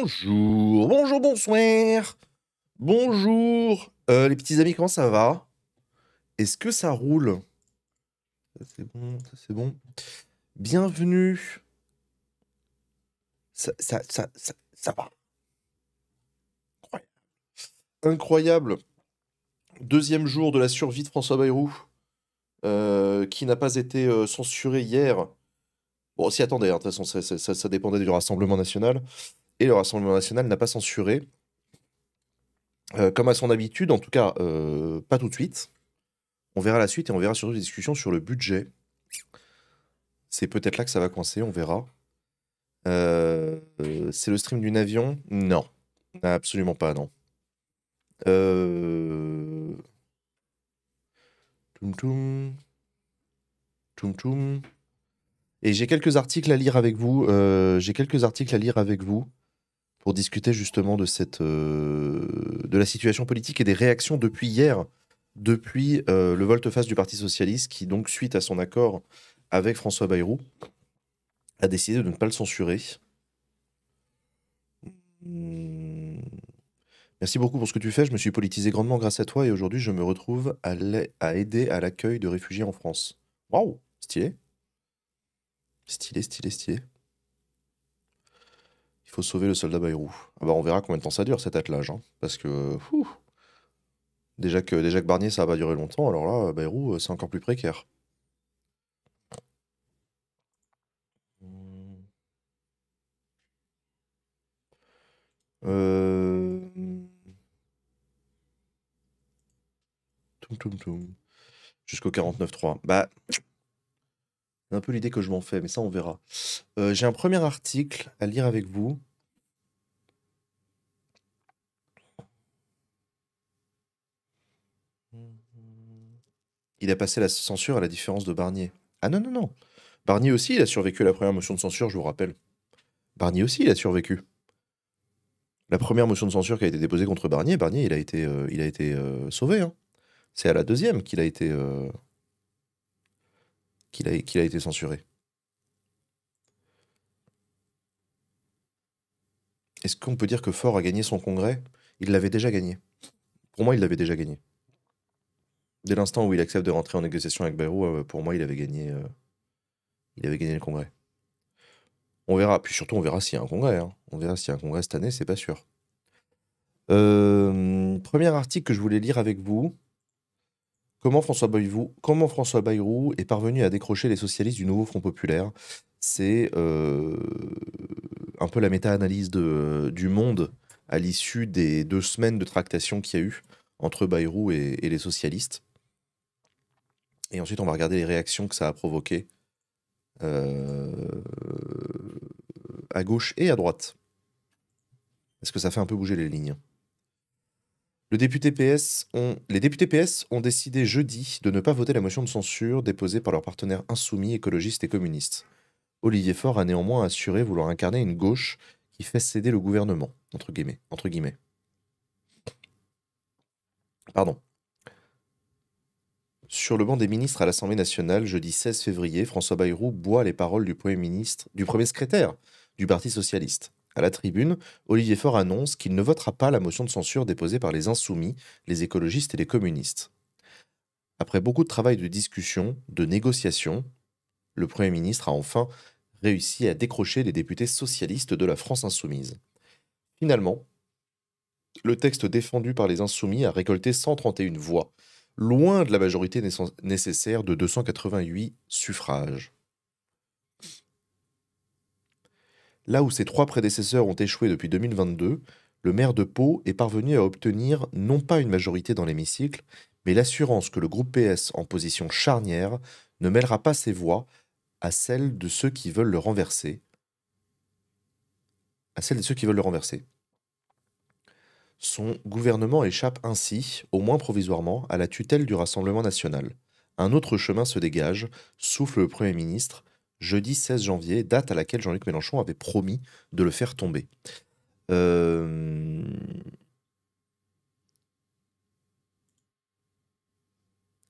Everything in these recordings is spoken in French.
Bonjour, bonjour, bonsoir, bonjour. Les petits amis, comment ça va? Est-ce que ça roule? Ça, c'est bon, ça c'est bon. Bienvenue. Ça va. Incroyable. Incroyable. Deuxième jour de la survie de François Bayrou, qui n'a pas été censuré hier. Bon, s'y attendait, hein, de toute façon, ça dépendait du Rassemblement national. Et le Rassemblement national n'a pas censuré. Comme à son habitude, en tout cas, pas tout de suite. On verra la suite et on verra surtout des discussions sur le budget. C'est peut-être là que ça va coincer, on verra. C'est le stream du avion? Non. Absolument pas, non. Toum toum. Toum toum. Et j'ai quelques articles à lire avec vous. Pour discuter justement de la situation politique et des réactions depuis hier, depuis le volte-face du Parti socialiste, qui donc, suite à son accord avec François Bayrou, a décidé de ne pas le censurer. Merci beaucoup pour ce que tu fais. Je me suis politisé grandement grâce à toi et aujourd'hui, je me retrouve à aider à l'accueil de réfugiés en France. Waouh, stylé. Stylé, stylé, stylé. Il faut sauver le soldat Bayrou. Ah bah, on verra combien de temps ça dure cet attelage, hein, parce que déjà que Barnier ça va pas durer longtemps, alors là, Bayrou, c'est encore plus précaire. Toum toum toum. Jusqu'au 49.3. Bah, c'est un peu l'idée que je m'en fais, mais ça on verra. J'ai un premier article à lire avec vous. Il a passé la censure à la différence de Barnier. Ah non, non, non. Barnier aussi, il a survécu à la première motion de censure, je vous rappelle. Barnier aussi, il a survécu. La première motion de censure qui a été déposée contre Barnier, il a été sauvé, hein. C'est à la deuxième qu'il a été censuré. Est-ce qu'on peut dire que Faure a gagné son congrès? Il l'avait déjà gagné. Pour moi, il l'avait déjà gagné. Dès l'instant où il accepte de rentrer en négociation avec Bayrou, pour moi, il avait gagné le congrès. On verra. Puis surtout, on verra s'il y a un congrès, hein. On verra s'il y a un congrès cette année, c'est pas sûr. Premier article que je voulais lire avec vous. Comment François Bayrou est parvenu à décrocher les socialistes du nouveau Front populaire? C'est un peu la méta-analyse du Monde à l'issue des 2 semaines de tractation qu'il y a eu entre Bayrou et les socialistes. Et ensuite, on va regarder les réactions que ça a provoquées à gauche et à droite. Parce que ça fait un peu bouger les lignes. Les députés PS ont décidé jeudi de ne pas voter la motion de censure déposée par leurs partenaires insoumis, écologistes et communistes. Olivier Faure a néanmoins assuré vouloir incarner une gauche qui fait céder le gouvernement, entre guillemets. Pardon. Sur le banc des ministres à l'Assemblée nationale, jeudi 16 février, François Bayrou boit les paroles du premier secrétaire du Parti socialiste. À la tribune, Olivier Faure annonce qu'il ne votera pas la motion de censure déposée par les insoumis, les écologistes et les communistes. Après beaucoup de travail de discussion, de négociation, le Premier ministre a enfin réussi à décrocher les députés socialistes de la France insoumise. Finalement, le texte défendu par les insoumis a récolté 131 voix, loin de la majorité nécessaire de 288 suffrages. Là où ses 3 prédécesseurs ont échoué depuis 2022, le maire de Pau est parvenu à obtenir non pas une majorité dans l'hémicycle, mais l'assurance que le groupe PS en position charnière ne mêlera pas ses voix à celles de ceux qui veulent le renverser. Son gouvernement échappe ainsi, au moins provisoirement, à la tutelle du Rassemblement national. Un autre chemin se dégage, souffle le Premier ministre, jeudi 16 janvier, date à laquelle Jean-Luc Mélenchon avait promis de le faire tomber.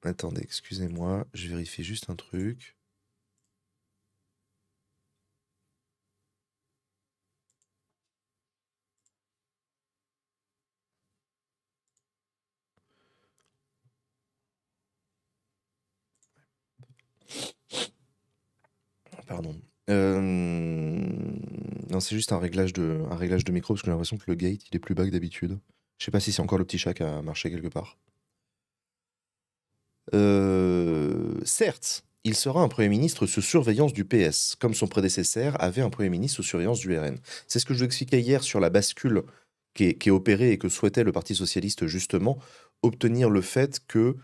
Attendez, excusez-moi, je vérifie juste un truc. Pardon. Non, c'est juste un réglage de micro parce que j'ai l'impression que le gate il est plus bas que d'habitude. Je sais pas si c'est encore le petit chat qui a marché quelque part. Certes, il sera un Premier ministre sous surveillance du PS, comme son prédécesseur avait un Premier ministre sous surveillance du RN. C'est ce que je vous expliquais hier sur la bascule qui est opérée et que souhaitait le Parti socialiste justement, obtenir le fait que,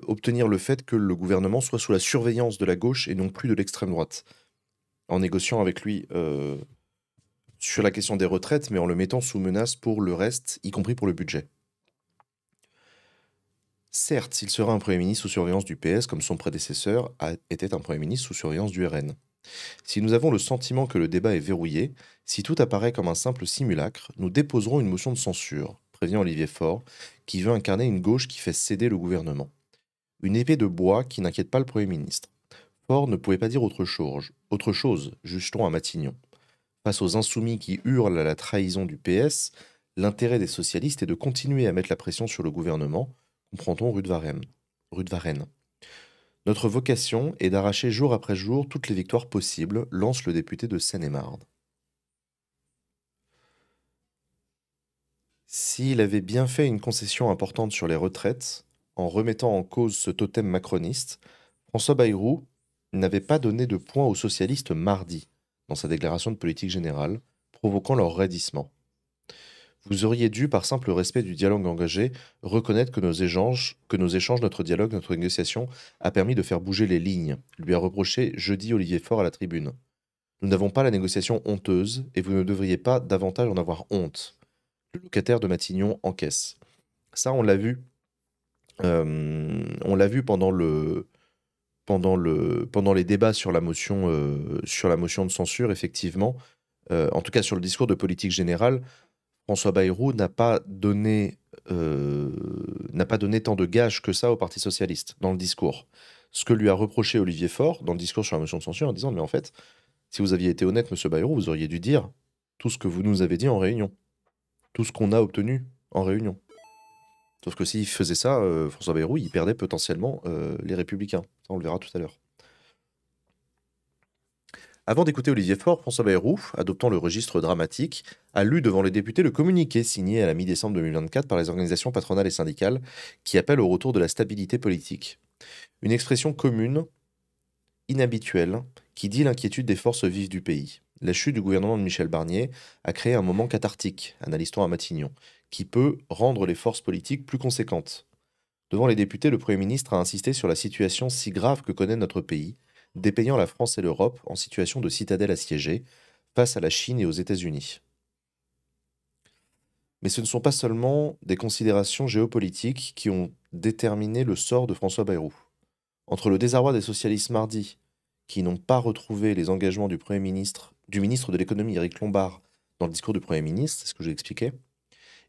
obtenir le fait que le gouvernement soit sous la surveillance de la gauche et non plus de l'extrême droite. En négociant avec lui sur la question des retraites, mais en le mettant sous menace pour le reste, y compris pour le budget. Certes, il sera un Premier ministre sous surveillance du PS comme son prédécesseur était un Premier ministre sous surveillance du RN. Si nous avons le sentiment que le débat est verrouillé, si tout apparaît comme un simple simulacre, nous déposerons une motion de censure, prévient Olivier Faure, qui veut incarner une gauche qui fait céder le gouvernement. Une épée de bois qui n'inquiète pas le Premier ministre. Faure ne pouvait pas dire autre chose, juge-t-on à Matignon. Face aux insoumis qui hurlent à la trahison du PS, l'intérêt des socialistes est de continuer à mettre la pression sur le gouvernement, comprend-on rue de Varennes. Notre vocation est d'arracher jour après jour toutes les victoires possibles, lance le député de Seine-et-Marne. S'il avait bien fait une concession importante sur les retraites, en remettant en cause ce totem macroniste, François Bayrou n'avait pas donné de point aux socialistes mardi, dans sa déclaration de politique générale, provoquant leur raidissement. Vous auriez dû, par simple respect du dialogue engagé, reconnaître que nos échanges, notre dialogue, notre négociation a permis de faire bouger les lignes, lui a reproché jeudi Olivier Faure à la tribune. Nous n'avons pas la négociation honteuse et vous ne devriez pas davantage en avoir honte. Le locataire de Matignon encaisse. Ça, on l'a vu. Pendant les débats sur la motion de censure, effectivement. En tout cas, sur le discours de politique générale, François Bayrou n'a pas donné tant de gages que ça au Parti socialiste dans le discours. Ce que lui a reproché Olivier Faure dans le discours sur la motion de censure en disant mais en fait, si vous aviez été honnête, monsieur Bayrou, vous auriez dû dire tout ce que vous nous avez dit en réunion, tout ce qu'on a obtenu en réunion. Sauf que s'il faisait ça, François Bayrou, il perdait potentiellement les Républicains. Ça, on le verra tout à l'heure. Avant d'écouter Olivier Faure, François Bayrou, adoptant le registre dramatique, a lu devant les députés le communiqué signé à la mi-décembre 2024 par les organisations patronales et syndicales qui appellent au retour de la stabilité politique. Une expression commune, inhabituelle, qui dit l'inquiétude des forces vives du pays. La chute du gouvernement de Michel Barnier a créé un moment cathartique, analyse-t-on à Matignon, qui peut rendre les forces politiques plus conséquentes. Devant les députés, le Premier ministre a insisté sur la situation si grave que connaît notre pays, dépeignant la France et l'Europe en situation de citadelle assiégée face à la Chine et aux États-Unis. Mais ce ne sont pas seulement des considérations géopolitiques qui ont déterminé le sort de François Bayrou. Entre le désarroi des socialistes mardi, qui n'ont pas retrouvé les engagements du ministre de l'économie Éric Lombard dans le discours du Premier ministre, c'est ce que j'ai expliqué,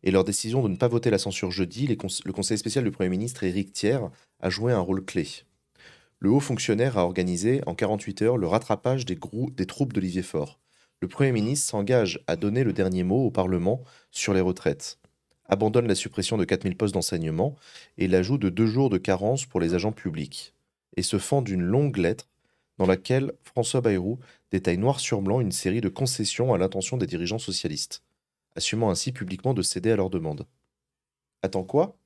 et leur décision de ne pas voter la censure jeudi, le conseil spécial du Premier ministre Éric Thiers a joué un rôle clé. Le haut fonctionnaire a organisé en 48 heures le rattrapage des troupes d'Olivier Faure. Le Premier ministre s'engage à donner le dernier mot au Parlement sur les retraites, abandonne la suppression de 4000 postes d'enseignement et l'ajout de 2 jours de carence pour les agents publics, et se fend d'une longue lettre dans laquelle François Bayrou détaille noir sur blanc une série de concessions à l'intention des dirigeants socialistes, assumant ainsi publiquement de céder à leurs demandes. Attends quoi ?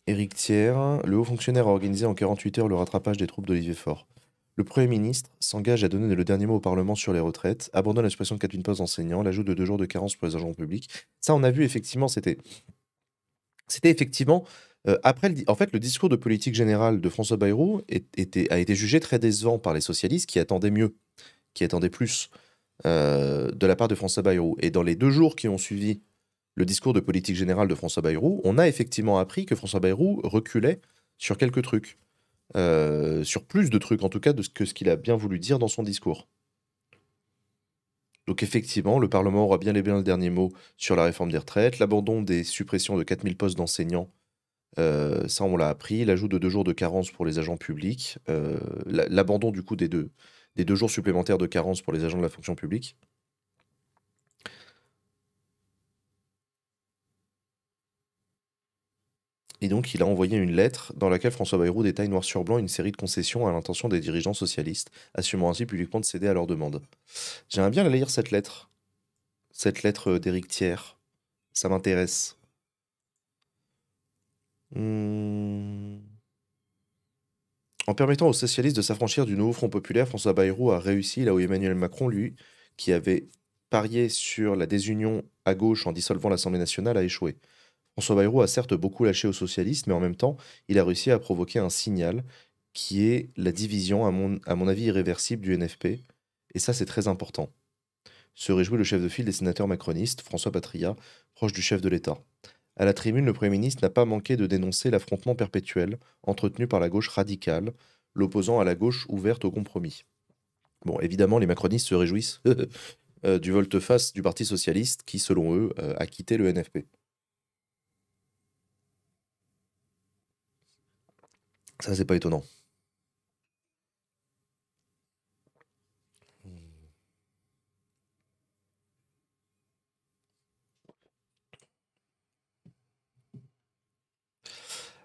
Éric Thiers, le haut fonctionnaire a organisé en 48 heures le rattrapage des troupes d'Olivier Faure. Le Premier ministre s'engage à donner le dernier mot au Parlement sur les retraites, abandonne la suppression de 4000 postes d'enseignants, l'ajout de 2 jours de carence pour les agents publics. Ça, on a vu effectivement, c'était effectivement en fait, le discours de politique générale de François Bayrou a été jugé très décevant par les socialistes qui attendaient mieux, qui attendaient plus de la part de François Bayrou. Et dans les 2 jours qui ont suivi le discours de politique générale de François Bayrou, on a effectivement appris que François Bayrou reculait sur quelques trucs. Sur plus de trucs en tout cas que ce qu'il a bien voulu dire dans son discours. Donc effectivement, le Parlement aura bien et bien le dernier mot sur la réforme des retraites, l'abandon des suppressions de 4000 postes d'enseignants, ça on l'a appris, l'ajout de 2 jours de carence pour les agents publics, l'abandon du coup des 2 jours supplémentaires de carence pour les agents de la fonction publique. Et donc, il a envoyé une lettre dans laquelle François Bayrou détaille noir sur blanc une série de concessions à l'intention des dirigeants socialistes, assumant ainsi publiquement de céder à leurs demandes. J'aimerais bien la lire, cette lettre d'Éric Thiers. Ça m'intéresse. Hmm. En permettant aux socialistes de s'affranchir du nouveau Front populaire, François Bayrou a réussi là où Emmanuel Macron, lui, qui avait parié sur la désunion à gauche en dissolvant l'Assemblée nationale, a échoué. François Bayrou a certes beaucoup lâché aux socialistes, mais en même temps, il a réussi à provoquer un signal qui est la division, à mon avis, irréversible du NFP. Et ça, c'est très important. Se réjouit le chef de file des sénateurs macronistes, François Patria, proche du chef de l'État. À la tribune, le Premier ministre n'a pas manqué de dénoncer l'affrontement perpétuel entretenu par la gauche radicale, l'opposant à la gauche ouverte au compromis. Bon, évidemment, les macronistes se réjouissent du volte-face du Parti socialiste qui, selon eux, a quitté le NFP. Ça, c'est pas étonnant.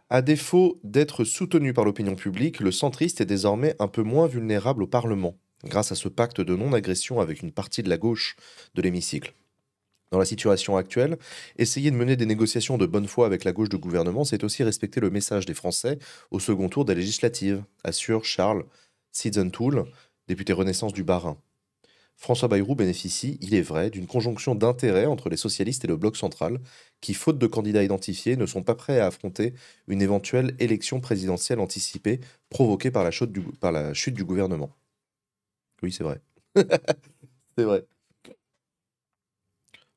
À défaut d'être soutenu par l'opinion publique, le centriste est désormais un peu moins vulnérable au Parlement, grâce à ce pacte de non-agression avec une partie de la gauche de l'hémicycle. Dans la situation actuelle, essayer de mener des négociations de bonne foi avec la gauche de gouvernement, c'est aussi respecter le message des Français au second tour des législatives, assure Charles Sizentoul, député Renaissance du Bas-Rhin. François Bayrou bénéficie, il est vrai, d'une conjonction d'intérêts entre les socialistes et le bloc central, qui, faute de candidats identifiés, ne sont pas prêts à affronter une éventuelle élection présidentielle anticipée provoquée par par la chute du gouvernement. Oui, c'est vrai. C'est vrai.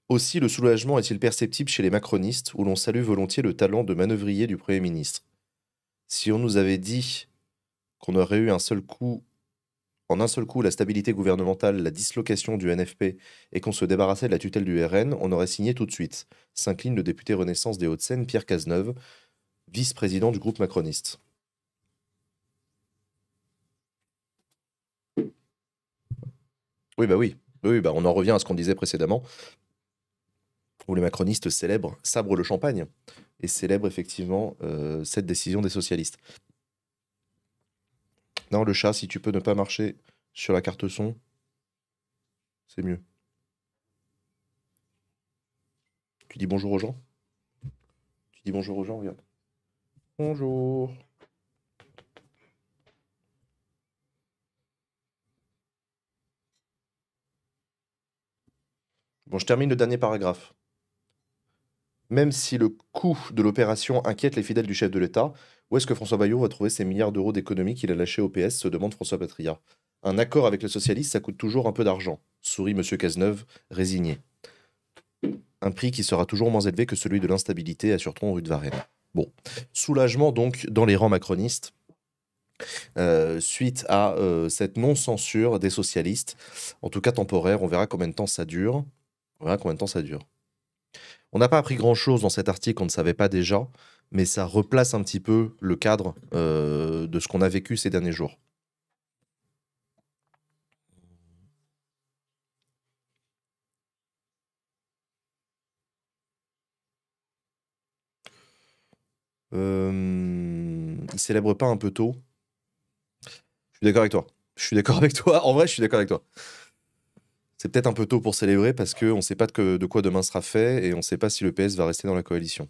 Aussi, le soulagement est-il perceptible chez les macronistes, où l'on salue volontiers le talent de manœuvrier du Premier ministre. Si on nous avait dit qu'on aurait eu en un seul coup la stabilité gouvernementale, la dislocation du NFP et qu'on se débarrassait de la tutelle du RN, on aurait signé tout de suite, s'incline le député Renaissance des Hauts-de-Seine, Pierre Cazeneuve, vice-président du groupe macroniste. Oui, bah oui. Oui, bah on en revient à ce qu'on disait précédemment, où les macronistes célèbrent, sabrent le champagne, et célèbrent effectivement cette décision des socialistes. Non, le chat, si tu peux ne pas marcher sur la carte son, c'est mieux. Tu dis bonjour aux gens? Tu dis bonjour aux gens, regarde. Bonjour. Bon, je termine le dernier paragraphe. Même si le coût de l'opération inquiète les fidèles du chef de l'État, où est-ce que François Bayrou va trouver ces milliards d'euros d'économies qu'il a lâchés au PS, se demande François Patria. Un accord avec les socialistes, ça coûte toujours un peu d'argent, sourit M. Cazeneuve, résigné. Un prix qui sera toujours moins élevé que celui de l'instabilité, assure-t-on rue de Varennes. Bon, soulagement donc dans les rangs macronistes, suite à cette non-censure des socialistes, en tout cas temporaire. On verra combien de temps ça dure. On verra combien de temps ça dure. On n'a pas appris grand-chose dans cet article qu'on ne savait pas déjà, mais ça replace un petit peu le cadre de ce qu'on a vécu ces derniers jours. Il célèbre pas un peu tôt? Je suis d'accord avec toi. Je suis d'accord avec toi. En vrai, je suis d'accord avec toi. C'est peut-être un peu tôt pour célébrer parce qu'on ne sait pas de quoi demain sera fait et on ne sait pas si le PS va rester dans la coalition.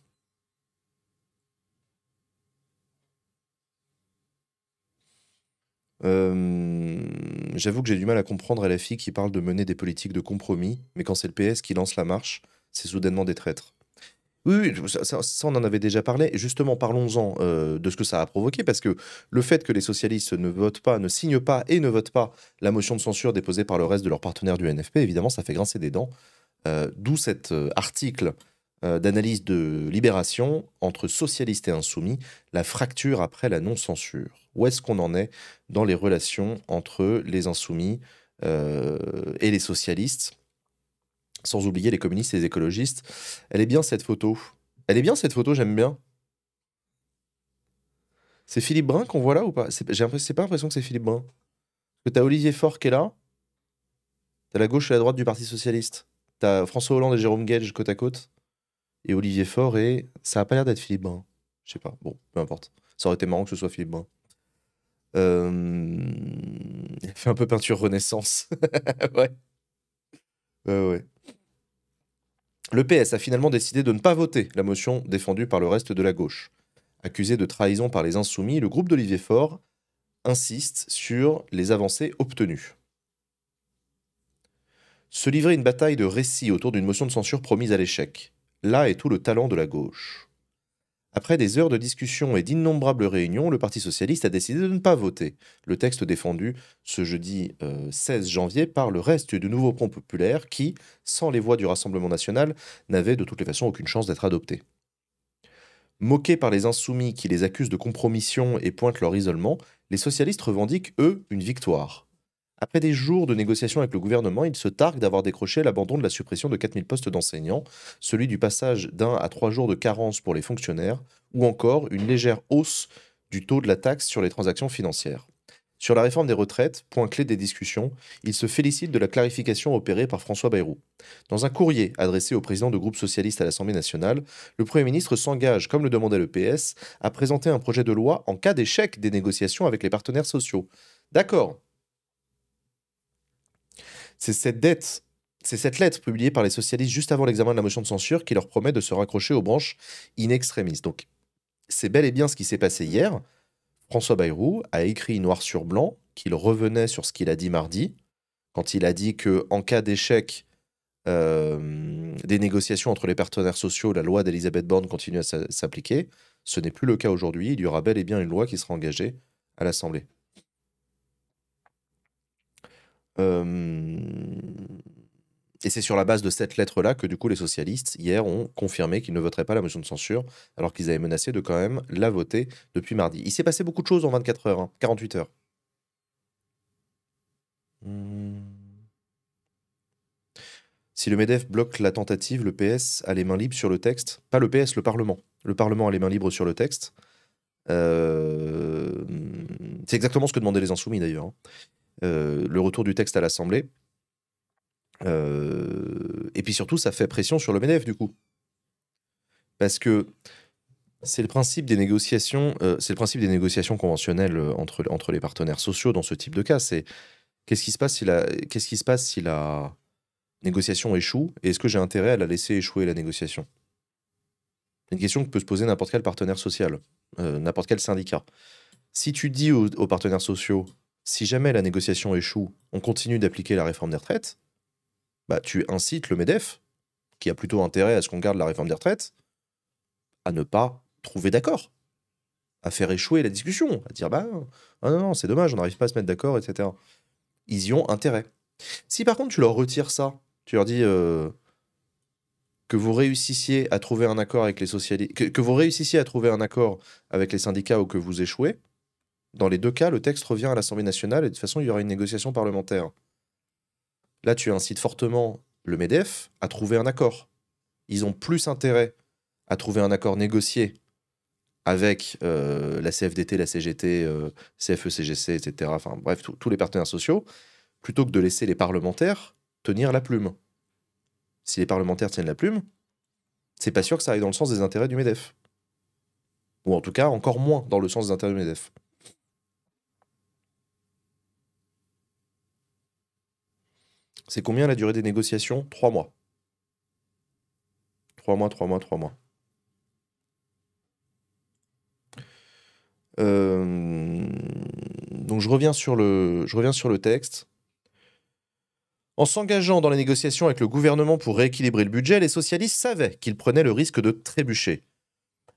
J'avoue que j'ai du mal à comprendre LFI qui parle de mener des politiques de compromis, mais quand c'est le PS qui lance la marche, c'est soudainement des traîtres. Oui, oui, ça, on en avait déjà parlé. Et justement, parlons-en de ce que ça a provoqué, parce que le fait que les socialistes ne votent pas, ne signent pas et ne votent pas la motion de censure déposée par le reste de leurs partenaires du NFP, évidemment, ça fait grincer des dents. D'où cet article d'analyse de Libération entre socialistes et insoumis, la fracture après la non-censure. Où est-ce qu'on en est dans les relations entre les insoumis et les socialistes, sans oublier les communistes et les écologistes? Elle est bien cette photo. Elle est bien cette photo, j'aime bien. C'est Philippe Brun qu'on voit là ou pas? C'est pas l'impression que c'est Philippe Brun. Parce que t'as Olivier Faure qui est là, t'as la gauche et la droite du Parti Socialiste. T'as François Hollande et Jérôme Gage côte à côte. Et Olivier Faure et... Ça a pas l'air d'être Philippe Brun. Je sais pas. Bon, peu importe. Ça aurait été marrant que ce soit Philippe Brun. Il fait un peu peinture Renaissance. Ouais. Ouais. Le PS a finalement décidé de ne pas voter la motion défendue par le reste de la gauche. Accusé de trahison par les Insoumis, le groupe d'Olivier Faure insiste sur les avancées obtenues. Se livrer une bataille de récits autour d'une motion de censure promise à l'échec. Là est tout le talent de la gauche. Après des heures de discussion et d'innombrables réunions, le Parti socialiste a décidé de ne pas voter le texte défendu ce jeudi 16 janvier par le reste du Nouveau Front populaire qui, sans les voix du Rassemblement national, n'avait de toutes les façons aucune chance d'être adopté. Moqués par les insoumis qui les accusent de compromission et pointent leur isolement, les socialistes revendiquent, eux, une victoire. Après des jours de négociations avec le gouvernement, ils se targuent d'avoir décroché l'abandon de la suppression de 4000 postes d'enseignants, celui du passage d'1 à 3 jours de carence pour les fonctionnaires, ou encore une légère hausse du taux de la taxe sur les transactions financières. Sur la réforme des retraites, point clé des discussions, ils se félicitent de la clarification opérée par François Bayrou. Dans un courrier adressé au président du groupe socialiste à l'Assemblée nationale, le Premier ministre s'engage, comme le demandait le PS, à présenter un projet de loi en cas d'échec des négociations avec les partenaires sociaux. D'accord. C'est cette lettre publiée par les socialistes juste avant l'examen de la motion de censure qui leur promet de se raccrocher aux branches in extremis. Donc, c'est bel et bien ce qui s'est passé hier. François Bayrou a écrit noir sur blanc qu'il revenait sur ce qu'il a dit mardi, quand il a dit que en cas d'échec des négociations entre les partenaires sociaux, la loi d'Elisabeth Borne continue à s'appliquer. Ce n'est plus le cas aujourd'hui. Il y aura bel et bien une loi qui sera engagée à l'Assemblée. Et c'est sur la base de cette lettre-là que du coup les socialistes, hier, ont confirmé qu'ils ne voteraient pas la motion de censure, alors qu'ils avaient menacé de quand même la voter depuis mardi. Il s'est passé beaucoup de choses en 24 heures, hein, 48 heures. Si le MEDEF bloque la tentative, le PS a les mains libres sur le texte. Pas le PS, le Parlement. Le Parlement a les mains libres sur le texte. C'est exactement ce que demandaient les Insoumis d'ailleurs, hein. Le retour du texte à l'Assemblée. Et puis surtout, ça fait pression sur le MEDEF du coup. Parce que c'est le principe des négociations, conventionnelles entre les partenaires sociaux dans ce type de cas. C'est qu'est-ce qui se passe si la négociation échoue et est-ce que j'ai intérêt à la laisser échouer la négociation? C'est une question que peut se poser n'importe quel partenaire social, n'importe quel syndicat. Si tu dis aux partenaires sociaux, si jamais la négociation échoue, on continue d'appliquer la réforme des retraites, bah, tu incites le MEDEF, qui a plutôt intérêt à ce qu'on garde la réforme des retraites, à ne pas trouver d'accord, à faire échouer la discussion, à dire bah ah non, c'est dommage, on n'arrive pas à se mettre d'accord, etc. Ils y ont intérêt. Si par contre tu leur retires ça, tu leur dis que vous réussissiez à trouver un accord avec les socialistes, que vous réussissiez à trouver un accord avec les syndicats ou que vous échouez, dans les deux cas, le texte revient à l'Assemblée nationale et de toute façon, il y aura une négociation parlementaire. Là, tu incites fortement le MEDEF à trouver un accord. Ils ont plus intérêt à trouver un accord négocié avec la CFDT, la CGT, CFE, CGC, etc. Enfin bref, tous les partenaires sociaux, plutôt que de laisser les parlementaires tenir la plume. Si les parlementaires tiennent la plume, c'est pas sûr que ça aille dans le sens des intérêts du MEDEF. Ou en tout cas, encore moins dans le sens des intérêts du MEDEF. C'est combien la durée des négociations? 3 mois. 3 mois, 3 mois, 3 mois. Donc je reviens sur le texte. En s'engageant dans les négociations avec le gouvernement pour rééquilibrer le budget, les socialistes savaient qu'ils prenaient le risque de trébucher.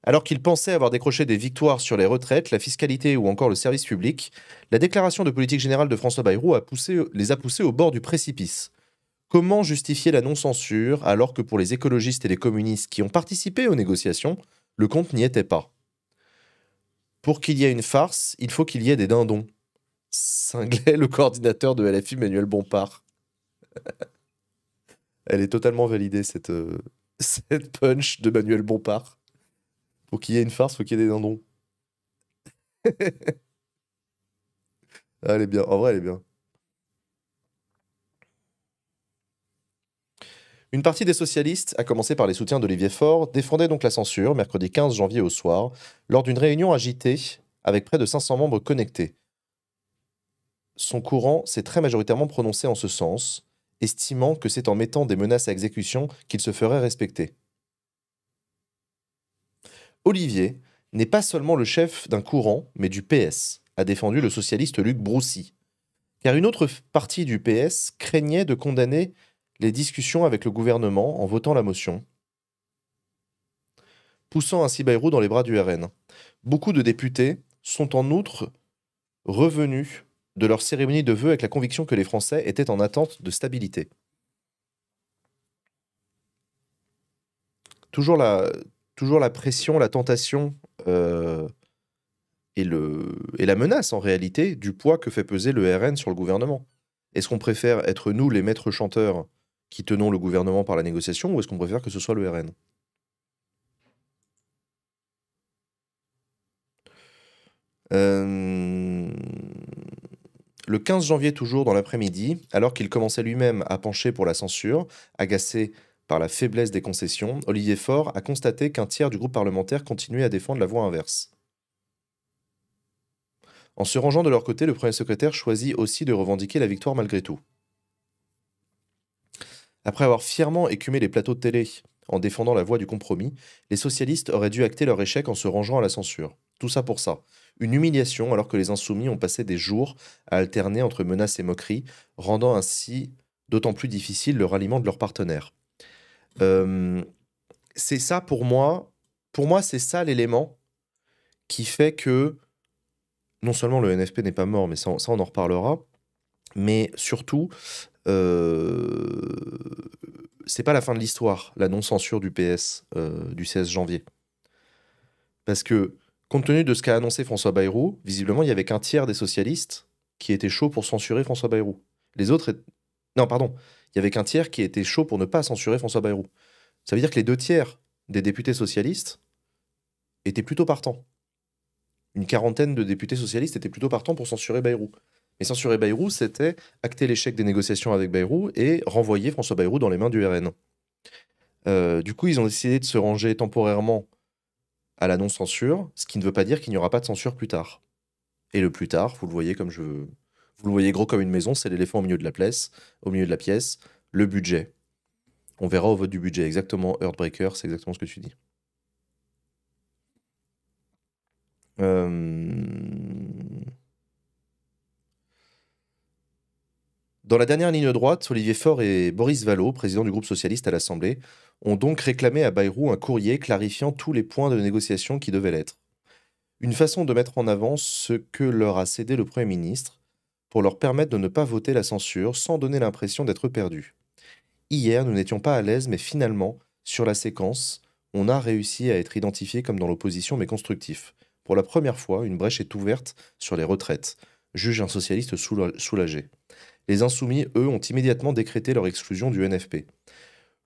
Alors qu'ils pensaient avoir décroché des victoires sur les retraites, la fiscalité ou encore le service public, la déclaration de politique générale de François Bayrou les a poussés au bord du précipice. Comment justifier la non-censure alors que pour les écologistes et les communistes qui ont participé aux négociations, le compte n'y était pas? Pour qu'il y ait une farce, il faut qu'il y ait des dindons. Cinglait le coordinateur de LFI, Manuel Bompard. Elle est totalement validée, cette cette punch de Manuel Bompard. Pour qu'il y ait une farce, faut qu'il y ait des dindons. Ah, elle est bien. En vrai, elle est bien. Une partie des socialistes, à commencer par les soutiens d'Olivier Faure, défendait donc la censure, mercredi 15 janvier au soir, lors d'une réunion agitée avec près de 500 membres connectés. Son courant s'est très majoritairement prononcé en ce sens, estimant que c'est en mettant des menaces à exécution qu'il se ferait respecter. Olivier n'est pas seulement le chef d'un courant, mais du PS, a défendu le socialiste Luc Broussy, car une autre partie du PS craignait de condamner les discussions avec le gouvernement en votant la motion, poussant ainsi Bayrou dans les bras du RN. Beaucoup de députés sont en outre revenus de leur cérémonie de vœux avec la conviction que les Français étaient en attente de stabilité. Toujours la pression, la tentation et la menace en réalité du poids que fait peser le RN sur le gouvernement. Est-ce qu'on préfère être nous les maîtres chanteurs qui tenons le gouvernement par la négociation ou est-ce qu'on préfère que ce soit le RN? Le 15 janvier toujours dans l'après-midi, alors qu'il commençait lui-même à pencher pour la censure, agacé par la faiblesse des concessions, Olivier Faure a constaté qu'un tiers du groupe parlementaire continuait à défendre la voie inverse. En se rangeant de leur côté, le premier secrétaire choisit aussi de revendiquer la victoire malgré tout. Après avoir fièrement écumé les plateaux de télé en défendant la voie du compromis, les socialistes auraient dû acter leur échec en se rangeant à la censure. Tout ça pour ça. Une humiliation alors que les insoumis ont passé des jours à alterner entre menaces et moqueries, rendant ainsi d'autant plus difficile le ralliement de leurs partenaires. C'est ça pour moi c'est ça l'élément qui fait que non seulement le NFP n'est pas mort, mais ça on en reparlera, mais surtout, c'est pas la fin de l'histoire, la non-censure du PS du 16 janvier. Parce que, compte tenu de ce qu'a annoncé François Bayrou, visiblement, il y avait qu'un tiers des socialistes qui étaient chauds pour censurer François Bayrou. Les autres... Non, pardon. Il y avait qu'un tiers qui était chaud pour ne pas censurer François Bayrou. Ça veut dire que les 2 tiers des députés socialistes étaient plutôt partants. Une quarantaine de députés socialistes étaient plutôt partants pour censurer Bayrou. Mais censurer Bayrou, c'était acter l'échec des négociations avec Bayrou et renvoyer François Bayrou dans les mains du RN. Du coup, ils ont décidé de se ranger temporairement à la non-censure, ce qui ne veut pas dire qu'il n'y aura pas de censure plus tard. Et le plus tard, vous le voyez vous le voyez gros comme une maison, c'est l'éléphant au milieu de la pièce, le budget. On verra au vote du budget, exactement, Heartbreaker, c'est exactement ce que tu dis. Dans la dernière ligne droite, Olivier Faure et Boris Vallaud, président du groupe socialiste à l'Assemblée, ont donc réclamé à Bayrou un courrier clarifiant tous les points de négociation qui devaient l'être. Une façon de mettre en avant ce que leur a cédé le Premier ministre pour leur permettre de ne pas voter la censure sans donner l'impression d'être perdus. Hier, nous n'étions pas à l'aise, mais finalement, sur la séquence, on a réussi à être identifié comme dans l'opposition mais constructif. Pour la première fois, une brèche est ouverte sur les retraites, juge un socialiste soulagé. Les insoumis, eux, ont immédiatement décrété leur exclusion du NFP.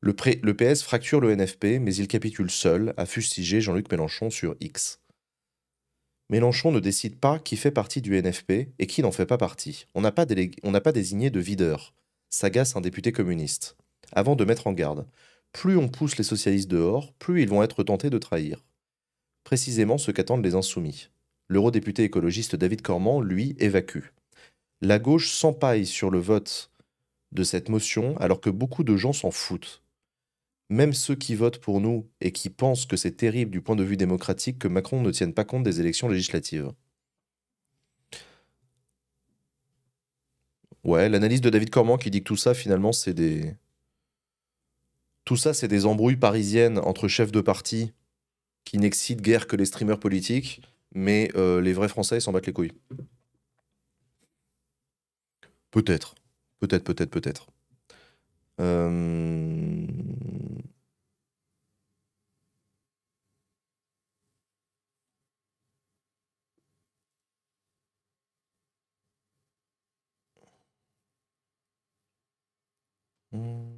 Le PS fracture le NFP, mais il capitule seul, a fustigé Jean-Luc Mélenchon sur X. Mélenchon ne décide pas qui fait partie du NFP et qui n'en fait pas partie. On n'a pas désigné de videur, s'agace un député communiste, avant de mettre en garde. Plus on pousse les socialistes dehors, plus ils vont être tentés de trahir. Précisément ce qu'attendent les insoumis. L'eurodéputé écologiste David Cormand, lui, évacue. La gauche s'empaille sur le vote de cette motion alors que beaucoup de gens s'en foutent. Même ceux qui votent pour nous et qui pensent que c'est terrible du point de vue démocratique que Macron ne tienne pas compte des élections législatives. Ouais, l'analyse de David Cormand qui dit que tout ça, finalement, c'est des... Tout ça, c'est des embrouilles parisiennes entre chefs de parti qui n'excitent guère que les streamers politiques, mais les vrais Français, ils s'en battent les couilles. Peut-être. Peut-être. Euh... hmm.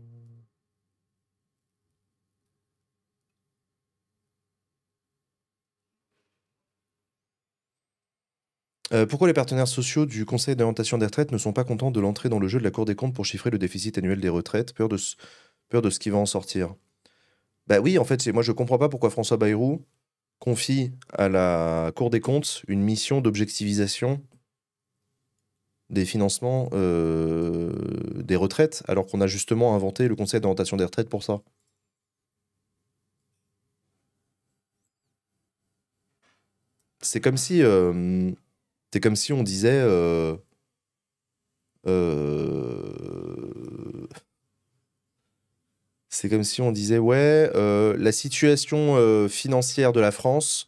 Pourquoi les partenaires sociaux du Conseil d'orientation des retraites ne sont pas contents de l'entrée dans le jeu de la Cour des comptes pour chiffrer le déficit annuel des retraites? Peur de ce qui va en sortir. Bah oui, en fait, moi je comprends pas pourquoi François Bayrou confie à la Cour des comptes une mission d'objectivisation des financements des retraites, alors qu'on a justement inventé le Conseil d'orientation des retraites pour ça. C'est comme si, c'est comme si on disait, c'est comme si on disait, ouais, la situation financière de la France,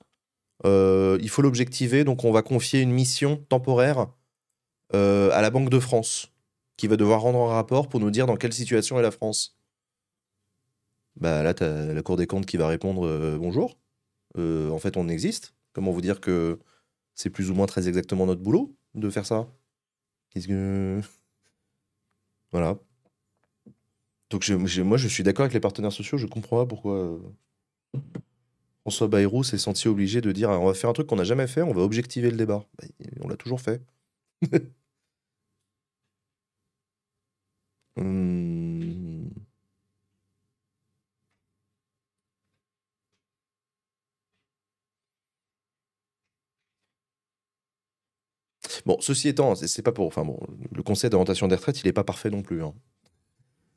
il faut l'objectiver, donc on va confier une mission temporaire à la Banque de France, qui va devoir rendre un rapport pour nous dire dans quelle situation est la France. Bah là, t'as la Cour des comptes qui va répondre bonjour. En fait, on existe. Comment vous dire que c'est plus ou moins très exactement notre boulot de faire ça? Qu'est-ce que. Voilà. Donc moi, je suis d'accord avec les partenaires sociaux, je comprends pas pourquoi François Bayrou s'est senti obligé de dire on va faire un truc qu'on n'a jamais fait, on va objectiver le débat. Bah, on l'a toujours fait. Hum. Bon, ceci étant, c'est pas pour. Enfin bon, le Conseil d'orientation des retraites, il est pas parfait non plus, hein.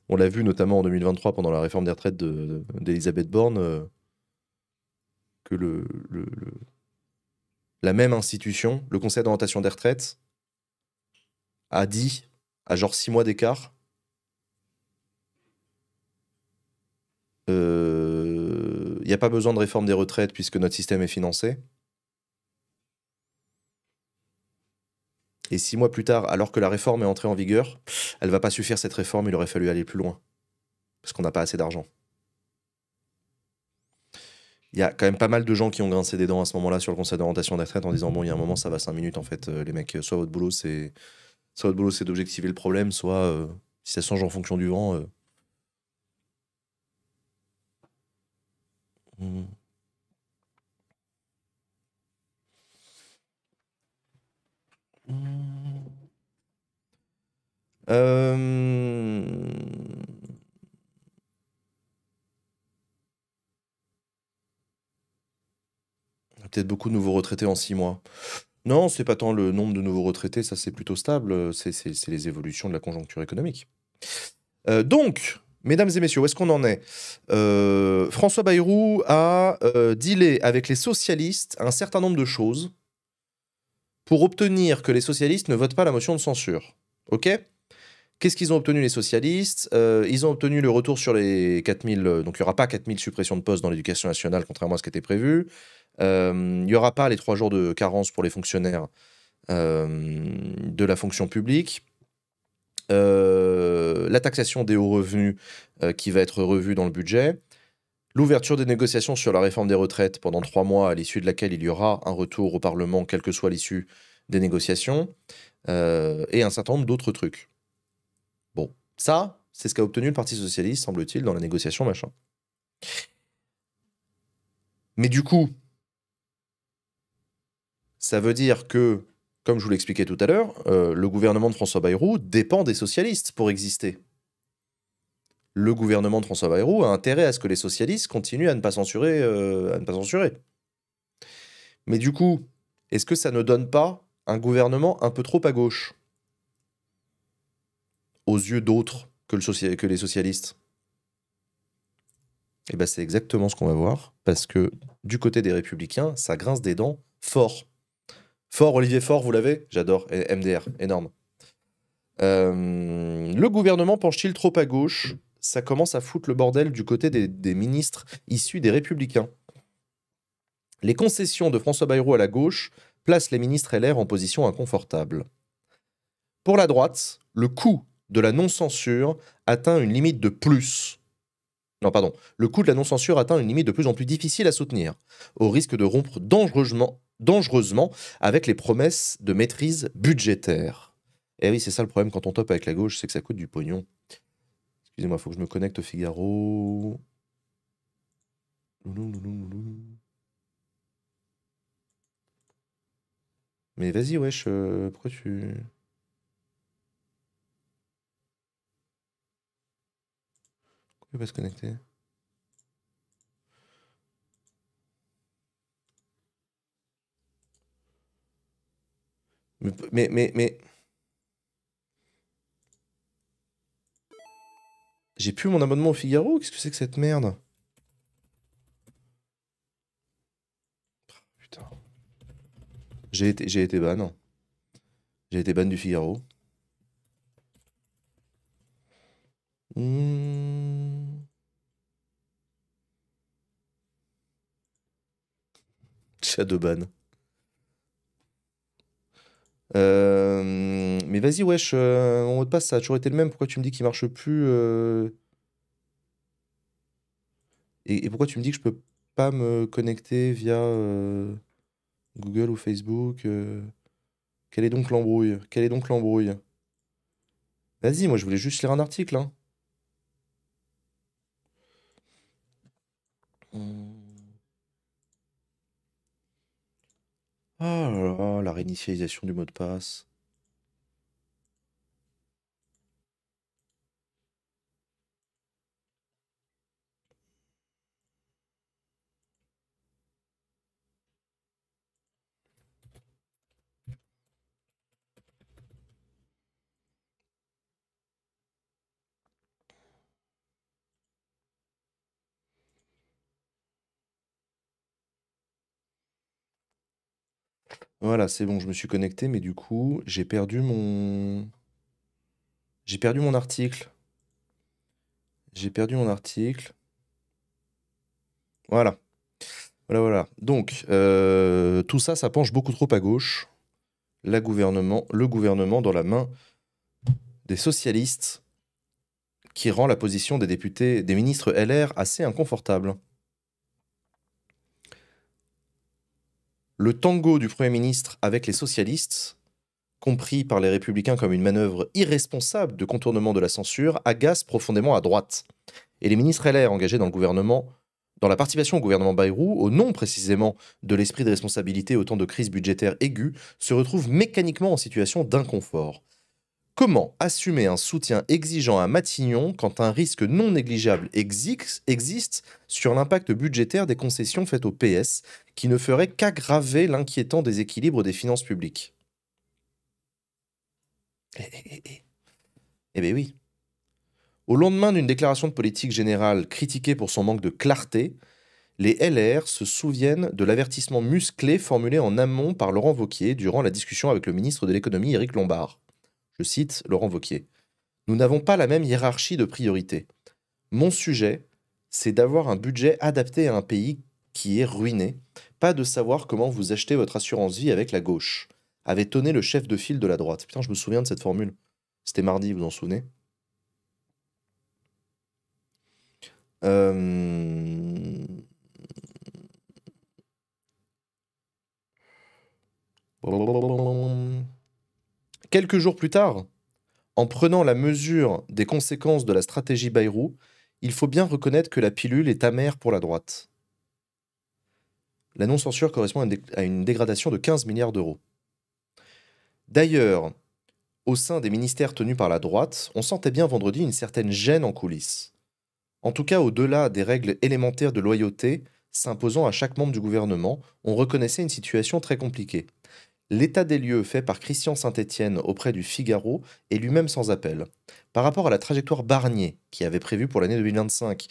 On l'a vu notamment en 2023 pendant la réforme des retraites d'Elisabeth Borne, que la même institution, le Conseil d'orientation des retraites, a dit, à genre 6 mois d'écart, il n'y a pas besoin de réforme des retraites puisque notre système est financé. Et 6 mois plus tard, alors que la réforme est entrée en vigueur, elle va pas suffire cette réforme, il aurait fallu aller plus loin. Parce qu'on n'a pas assez d'argent. Il y a quand même pas mal de gens qui ont grincé des dents à ce moment-là sur le conseil d'orientation des retraites en disant bon, il y a un moment, ça va 5 minutes en fait, les mecs, soit votre boulot c'est d'objectiver le problème, soit si ça change en fonction du vent. Hmm. Hmm. Euh, Peut-être beaucoup de nouveaux retraités en 6 mois. Non, c'est pas tant le nombre de nouveaux retraités, ça c'est plutôt stable, c'est les évolutions de la conjoncture économique. Donc, mesdames et messieurs, où est-ce qu'on en est? François Bayrou a dealé avec les socialistes un certain nombre de choses pour obtenir que les socialistes ne votent pas la motion de censure. Ok? Qu'est-ce qu'ils ont obtenu les socialistes? Ils ont obtenu le retour sur les 4000, donc il n'y aura pas 4000 suppressions de postes dans l'éducation nationale, contrairement à ce qui était prévu. Il n'y aura pas les 3 jours de carence pour les fonctionnaires de la fonction publique. La taxation des hauts revenus qui va être revue dans le budget. L'ouverture des négociations sur la réforme des retraites pendant 3 mois, à l'issue de laquelle il y aura un retour au Parlement, quelle que soit l'issue des négociations. Et un certain nombre d'autres trucs. Bon, ça, c'est ce qu'a obtenu le Parti socialiste, semble-t-il, dans la négociation, machin. Mais du coup, ça veut dire que, comme je vous l'expliquais tout à l'heure, le gouvernement de François Bayrou dépend des socialistes pour exister. Le gouvernement de François Bayrou a intérêt à ce que les socialistes continuent à ne pas censurer, à ne pas censurer. Mais du coup, est-ce que ça ne donne pas un gouvernement un peu trop à gauche aux yeux d'autres que les socialistes? Et ben c'est exactement ce qu'on va voir, parce que du côté des Républicains, ça grince des dents fort. Fort, Olivier Faure, vous l'avez? J'adore, MDR, énorme. Le gouvernement penche-t-il trop à gauche? Ça commence à foutre le bordel du côté des ministres issus des Républicains. Les concessions de François Bayrou à la gauche placent les ministres LR en position inconfortable. Pour la droite, le coût de la non-censure atteint une limite de plus. Non, pardon. Le coût de la non-censure atteint une limite de plus en plus difficile à soutenir, au risque de rompre dangereusement avec les promesses de maîtrise budgétaire. Et oui, c'est ça le problème quand on top avec la gauche, c'est que ça coûte du pognon. Excusez-moi, il faut que je me connecte au Figaro. Mais vas-y, wesh, pourquoi tu... Je peux pas se connecter. Mais... J'ai plus mon abonnement au Figaro? Qu'est-ce que c'est que cette merde? Putain. J'ai été ban. J'ai été ban du Figaro. Shadowban. Mais vas-y, wesh, mon mot de passe, ça a toujours été le même. Pourquoi tu me dis qu'il marche plus et pourquoi tu me dis que je peux pas me connecter via Google ou Facebook Quelle est donc l'embrouille? Quelle est donc l'embrouille? Vas-y, moi je voulais juste lire un article, hein. Ah là là, la réinitialisation du mot de passe. Voilà, c'est bon, je me suis connecté, mais du coup, j'ai perdu mon article. J'ai perdu mon article. Voilà. Voilà, voilà. Donc, tout ça, ça penche beaucoup trop à gauche. Le gouvernement dans la main des socialistes, qui rend la position des députés, des ministres LR assez inconfortable. Le tango du Premier ministre avec les socialistes, compris par les républicains comme une manœuvre irresponsable de contournement de la censure, agace profondément à droite. Et les ministres LR engagés dans le gouvernement, dans la participation au gouvernement Bayrou, au nom précisément de l'esprit de responsabilité au temps de crise budgétaire aiguë, se retrouvent mécaniquement en situation d'inconfort. Comment assumer un soutien exigeant à Matignon quand un risque non négligeable existe sur l'impact budgétaire des concessions faites au PS, qui ne ferait qu'aggraver l'inquiétant déséquilibre des finances publiques? Eh bien oui. Au lendemain d'une déclaration de politique générale critiquée pour son manque de clarté, les LR se souviennent de l'avertissement musclé formulé en amont par Laurent Wauquiez durant la discussion avec le ministre de l'économie Éric Lombard. Je cite Laurent Wauquiez. Nous n'avons pas la même hiérarchie de priorités. Mon sujet, c'est d'avoir un budget adapté à un pays qui est ruiné, pas de savoir comment vous achetez votre assurance vie avec la gauche, avait tonné le chef de file de la droite. Putain, je me souviens de cette formule. C'était mardi, vous vous en souvenez? Euh... Quelques jours plus tard, en prenant la mesure des conséquences de la stratégie Bayrou, il faut bien reconnaître que la pilule est amère pour la droite. La non-censure correspond à une dégradation de 15 milliards d'euros. D'ailleurs, au sein des ministères tenus par la droite, on sentait bien vendredi une certaine gêne en coulisses. En tout cas, au-delà des règles élémentaires de loyauté s'imposant à chaque membre du gouvernement, on reconnaissait une situation très compliquée. L'état des lieux fait par Christian Saint-Étienne auprès du Figaro est lui-même sans appel. Par rapport à la trajectoire Barnier, qui avait prévu pour l'année 2025,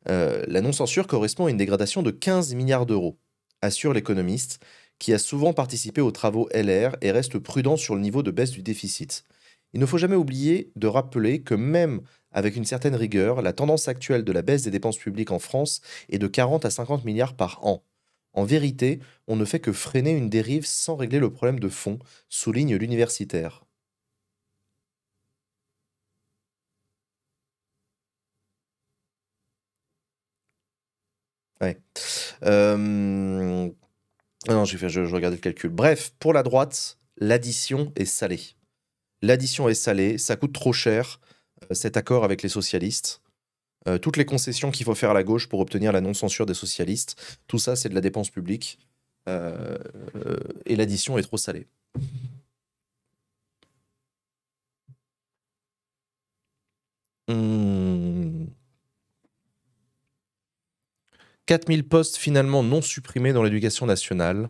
la non-censure correspond à une dégradation de 15 milliards d'euros, assure l'économiste, qui a souvent participé aux travaux LR et reste prudent sur le niveau de baisse du déficit. Il ne faut jamais oublier de rappeler que même avec une certaine rigueur, la tendance actuelle de la baisse des dépenses publiques en France est de 40 à 50 milliards par an. En vérité, on ne fait que freiner une dérive sans régler le problème de fond, souligne l'universitaire. Ouais. Ah non, je regardais le calcul. Bref, pour la droite, l'addition est salée. L'addition est salée, ça coûte trop cher, cet accord avec les socialistes. Toutes les concessions qu'il faut faire à la gauche pour obtenir la non-censure des socialistes, tout ça, c'est de la dépense publique. Euh, et l'addition est trop salée. Hmm. 4 000 postes finalement non supprimés dans l'éducation nationale,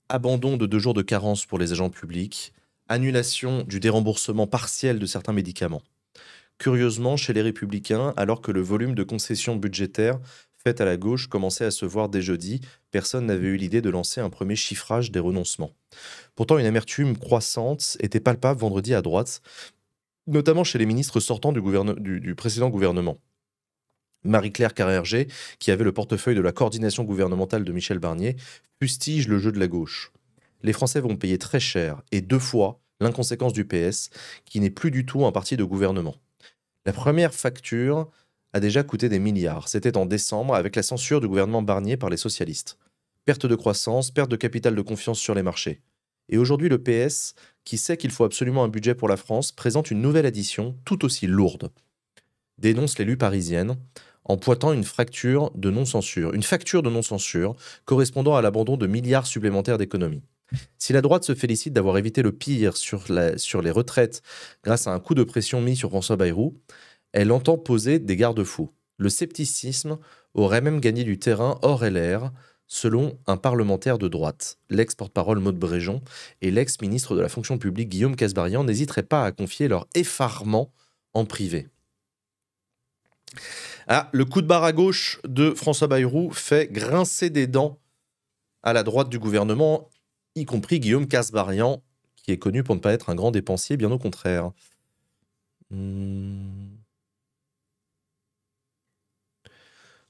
abandon de 2 jours de carence pour les agents publics, annulation du déremboursement partiel de certains médicaments. Curieusement, chez les Républicains, alors que le volume de concessions budgétaires faites à la gauche commençait à se voir dès jeudi, personne n'avait eu l'idée de lancer un premier chiffrage des renoncements. Pourtant, une amertume croissante était palpable vendredi à droite, notamment chez les ministres sortants du précédent gouvernement. Marie-Claire Carrère-Gée, qui avait le portefeuille de la coordination gouvernementale de Michel Barnier, fustige le jeu de la gauche. Les Français vont payer très cher, et 2 fois, l'inconséquence du PS, qui n'est plus du tout un parti de gouvernement. La première facture a déjà coûté des milliards. C'était en décembre avec la censure du gouvernement Barnier par les socialistes. Perte de croissance, perte de capital de confiance sur les marchés. Et aujourd'hui, le PS, qui sait qu'il faut absolument un budget pour la France, présente une nouvelle addition tout aussi lourde. Dénonce l'élu parisienne en pointant une facture de non-censure correspondant à l'abandon de milliards supplémentaires d'économies. Si la droite se félicite d'avoir évité le pire sur les retraites grâce à un coup de pression mis sur François Bayrou, elle entend poser des garde-fous. Le scepticisme aurait même gagné du terrain hors LR, selon un parlementaire de droite. L'ex-porte-parole Maud Bréjon et l'ex-ministre de la fonction publique Guillaume Kasbarian n'hésiteraient pas à confier leur effarement en privé. Ah, le coup de barre à gauche de François Bayrou fait grincer des dents à la droite du gouvernement, y compris Guillaume Kasbarian, qui est connu pour ne pas être un grand dépensier, bien au contraire.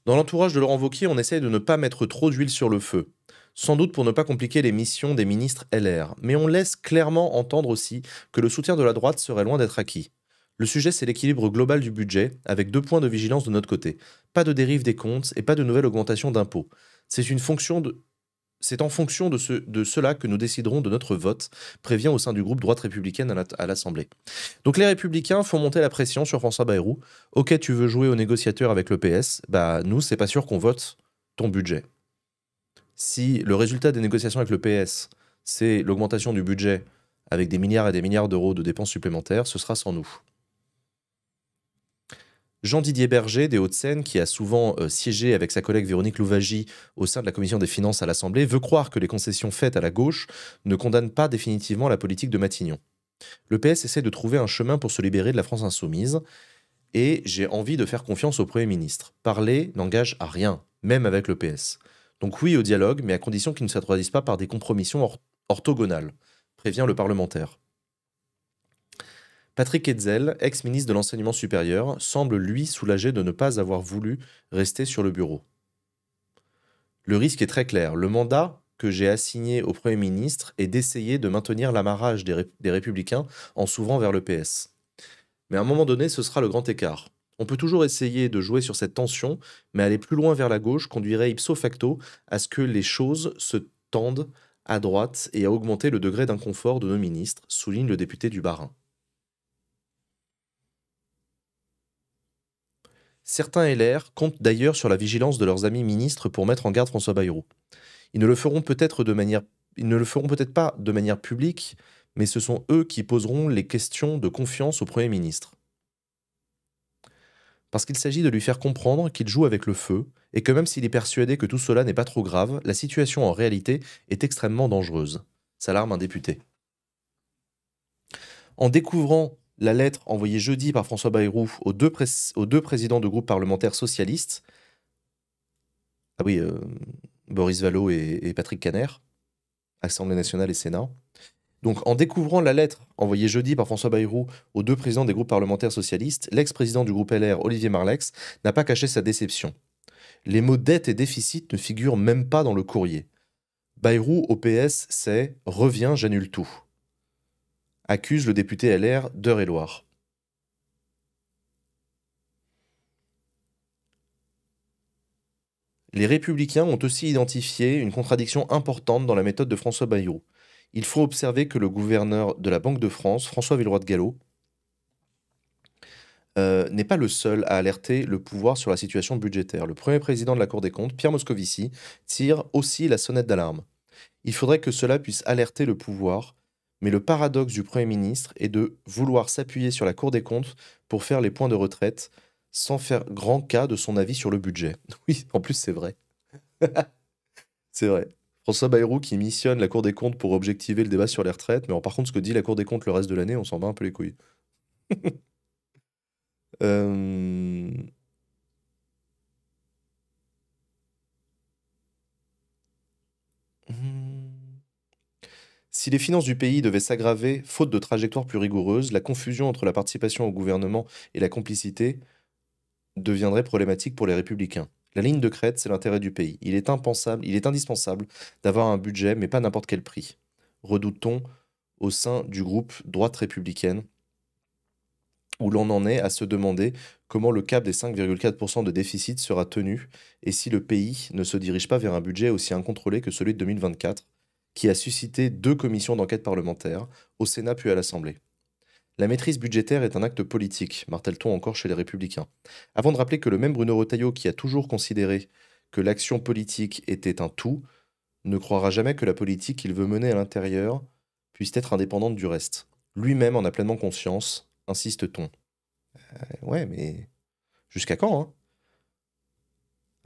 Dans l'entourage de Laurent Wauquiez, on essaye de ne pas mettre trop d'huile sur le feu. Sans doute pour ne pas compliquer les missions des ministres LR. Mais on laisse clairement entendre aussi que le soutien de la droite serait loin d'être acquis. Le sujet, c'est l'équilibre global du budget, avec 2 points de vigilance de notre côté. Pas de dérive des comptes et pas de nouvelle augmentation d'impôts. C'est en fonction de cela que nous déciderons de notre vote, prévient au sein du groupe droite républicaine à l'Assemblée. Donc les Républicains font monter la pression sur François Bayrou. Ok, tu veux jouer au négociateur avec le PS, bah nous, c'est pas sûr qu'on vote ton budget. Si le résultat des négociations avec le PS, c'est l'augmentation du budget avec des milliards et des milliards d'euros de dépenses supplémentaires, ce sera sans nous. Jean-Didier Berger des Hauts-de-Seine, qui a souvent siégé avec sa collègue Véronique Louwagie au sein de la commission des finances à l'Assemblée, veut croire que les concessions faites à la gauche ne condamnent pas définitivement la politique de Matignon. Le PS essaie de trouver un chemin pour se libérer de la France insoumise, et j'ai envie de faire confiance au Premier ministre. Parler n'engage à rien, même avec le PS. Donc oui au dialogue, mais à condition qu'il ne se traduise pas par des compromissions orthogonales, prévient le parlementaire. Patrick Hetzel, ex-ministre de l'Enseignement supérieur, semble lui soulagé de ne pas avoir voulu rester sur le bureau. Le risque est très clair. Le mandat que j'ai assigné au Premier ministre est d'essayer de maintenir l'amarrage des Républicains en s'ouvrant vers le PS. Mais à un moment donné, ce sera le grand écart. On peut toujours essayer de jouer sur cette tension, mais aller plus loin vers la gauche conduirait ipso facto à ce que les choses se tendent à droite et à augmenter le degré d'inconfort de nos ministres, souligne le député du Bas-Rhin. Certains LR comptent d'ailleurs sur la vigilance de leurs amis ministres pour mettre en garde François Bayrou. Ils ne le feront peut-être pas de manière publique, mais ce sont eux qui poseront les questions de confiance au Premier ministre. Parce qu'il s'agit de lui faire comprendre qu'il joue avec le feu, et que même s'il est persuadé que tout cela n'est pas trop grave, la situation en réalité est extrêmement dangereuse, s'alarme un député. En découvrant la lettre envoyée jeudi par François Bayrou aux deux présidents de groupes parlementaires socialistes, Boris Vallaud et Patrick Kanner, Assemblée nationale et Sénat. Donc, en découvrant la lettre envoyée jeudi par François Bayrou aux 2 présidents des groupes parlementaires socialistes, l'ex-président du groupe LR, Olivier Marleix, n'a pas caché sa déception. Les mots dette et déficit ne figurent même pas dans le courrier. Bayrou au PS, c'est « reviens, j'annule tout », accuse le député LR d'Eure-et-Loir. Les Républicains ont aussi identifié une contradiction importante dans la méthode de François Bayrou. Il faut observer que le gouverneur de la Banque de France, François Villeroy de Galhau, n'est pas le seul à alerter le pouvoir sur la situation budgétaire. Le premier président de la Cour des comptes, Pierre Moscovici, tire aussi la sonnette d'alarme. Il faudrait que cela puisse alerter le pouvoir, mais le paradoxe du Premier ministre est de vouloir s'appuyer sur la Cour des comptes pour faire les points de retraite, sans faire grand cas de son avis sur le budget. Oui, en plus c'est vrai. C'est vrai. François Bayrou qui missionne la Cour des comptes pour objectiver le débat sur les retraites, mais par contre, ce que dit la Cour des comptes le reste de l'année, on s'en bat un peu les couilles. Euh, hmm. Si les finances du pays devaient s'aggraver, faute de trajectoire plus rigoureuse, la confusion entre la participation au gouvernement et la complicité deviendrait problématique pour les républicains. La ligne de crête, c'est l'intérêt du pays. Il est indispensable d'avoir un budget, mais pas n'importe quel prix. Redoute-t-on au sein du groupe droite républicaine, où l'on en est à se demander comment le cap des 5,4% de déficit sera tenu et si le pays ne se dirige pas vers un budget aussi incontrôlé que celui de 2024, qui a suscité 2 commissions d'enquête parlementaires, au Sénat puis à l'Assemblée. La maîtrise budgétaire est un acte politique, martèle-t-on encore chez les Républicains. Avant de rappeler que le même Bruno Retailleau, qui a toujours considéré que l'action politique était un tout, ne croira jamais que la politique qu'il veut mener à l'intérieur puisse être indépendante du reste. Lui-même en a pleinement conscience, insiste-t-on. Ouais, mais jusqu'à quand, hein?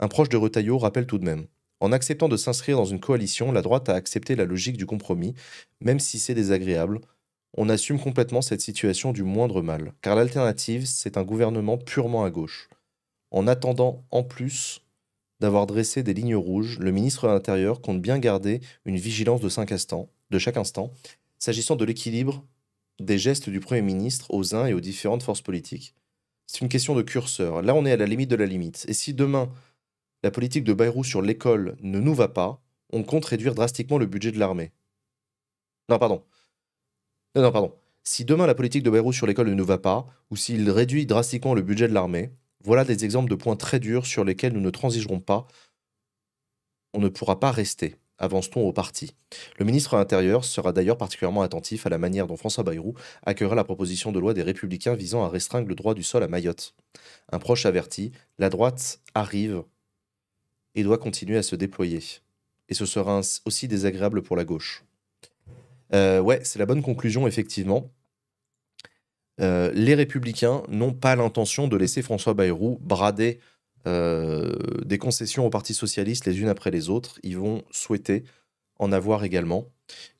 Un proche de Retailleau rappelle tout de même. En acceptant de s'inscrire dans une coalition, la droite a accepté la logique du compromis, même si c'est désagréable. On assume complètement cette situation du moindre mal, car l'alternative, c'est un gouvernement purement à gauche. En attendant, en plus d'avoir dressé des lignes rouges, le ministre de l'Intérieur compte bien garder une vigilance de chaque instant, s'agissant de l'équilibre des gestes du Premier ministre aux uns et aux différentes forces politiques. C'est une question de curseur. Là, on est à la limite de la limite. Et si demain, la politique de Bayrou sur l'école ne nous va pas, on compte réduire drastiquement le budget de l'armée. Non, pardon. Non, non, pardon. Si demain la politique de Bayrou sur l'école ne nous va pas, ou s'il réduit drastiquement le budget de l'armée, voilà des exemples de points très durs sur lesquels nous ne transigerons pas. On ne pourra pas rester, avance-t-on au parti. Le ministre de l'Intérieur sera d'ailleurs particulièrement attentif à la manière dont François Bayrou accueillera la proposition de loi des Républicains visant à restreindre le droit du sol à Mayotte. Un proche averti, la droite arrive et doit continuer à se déployer. Et ce sera aussi désagréable pour la gauche. Ouais, c'est la bonne conclusion, effectivement. Les Républicains n'ont pas l'intention de laisser François Bayrou brader des concessions au Parti socialiste les unes après les autres. Ils vont souhaiter en avoir également.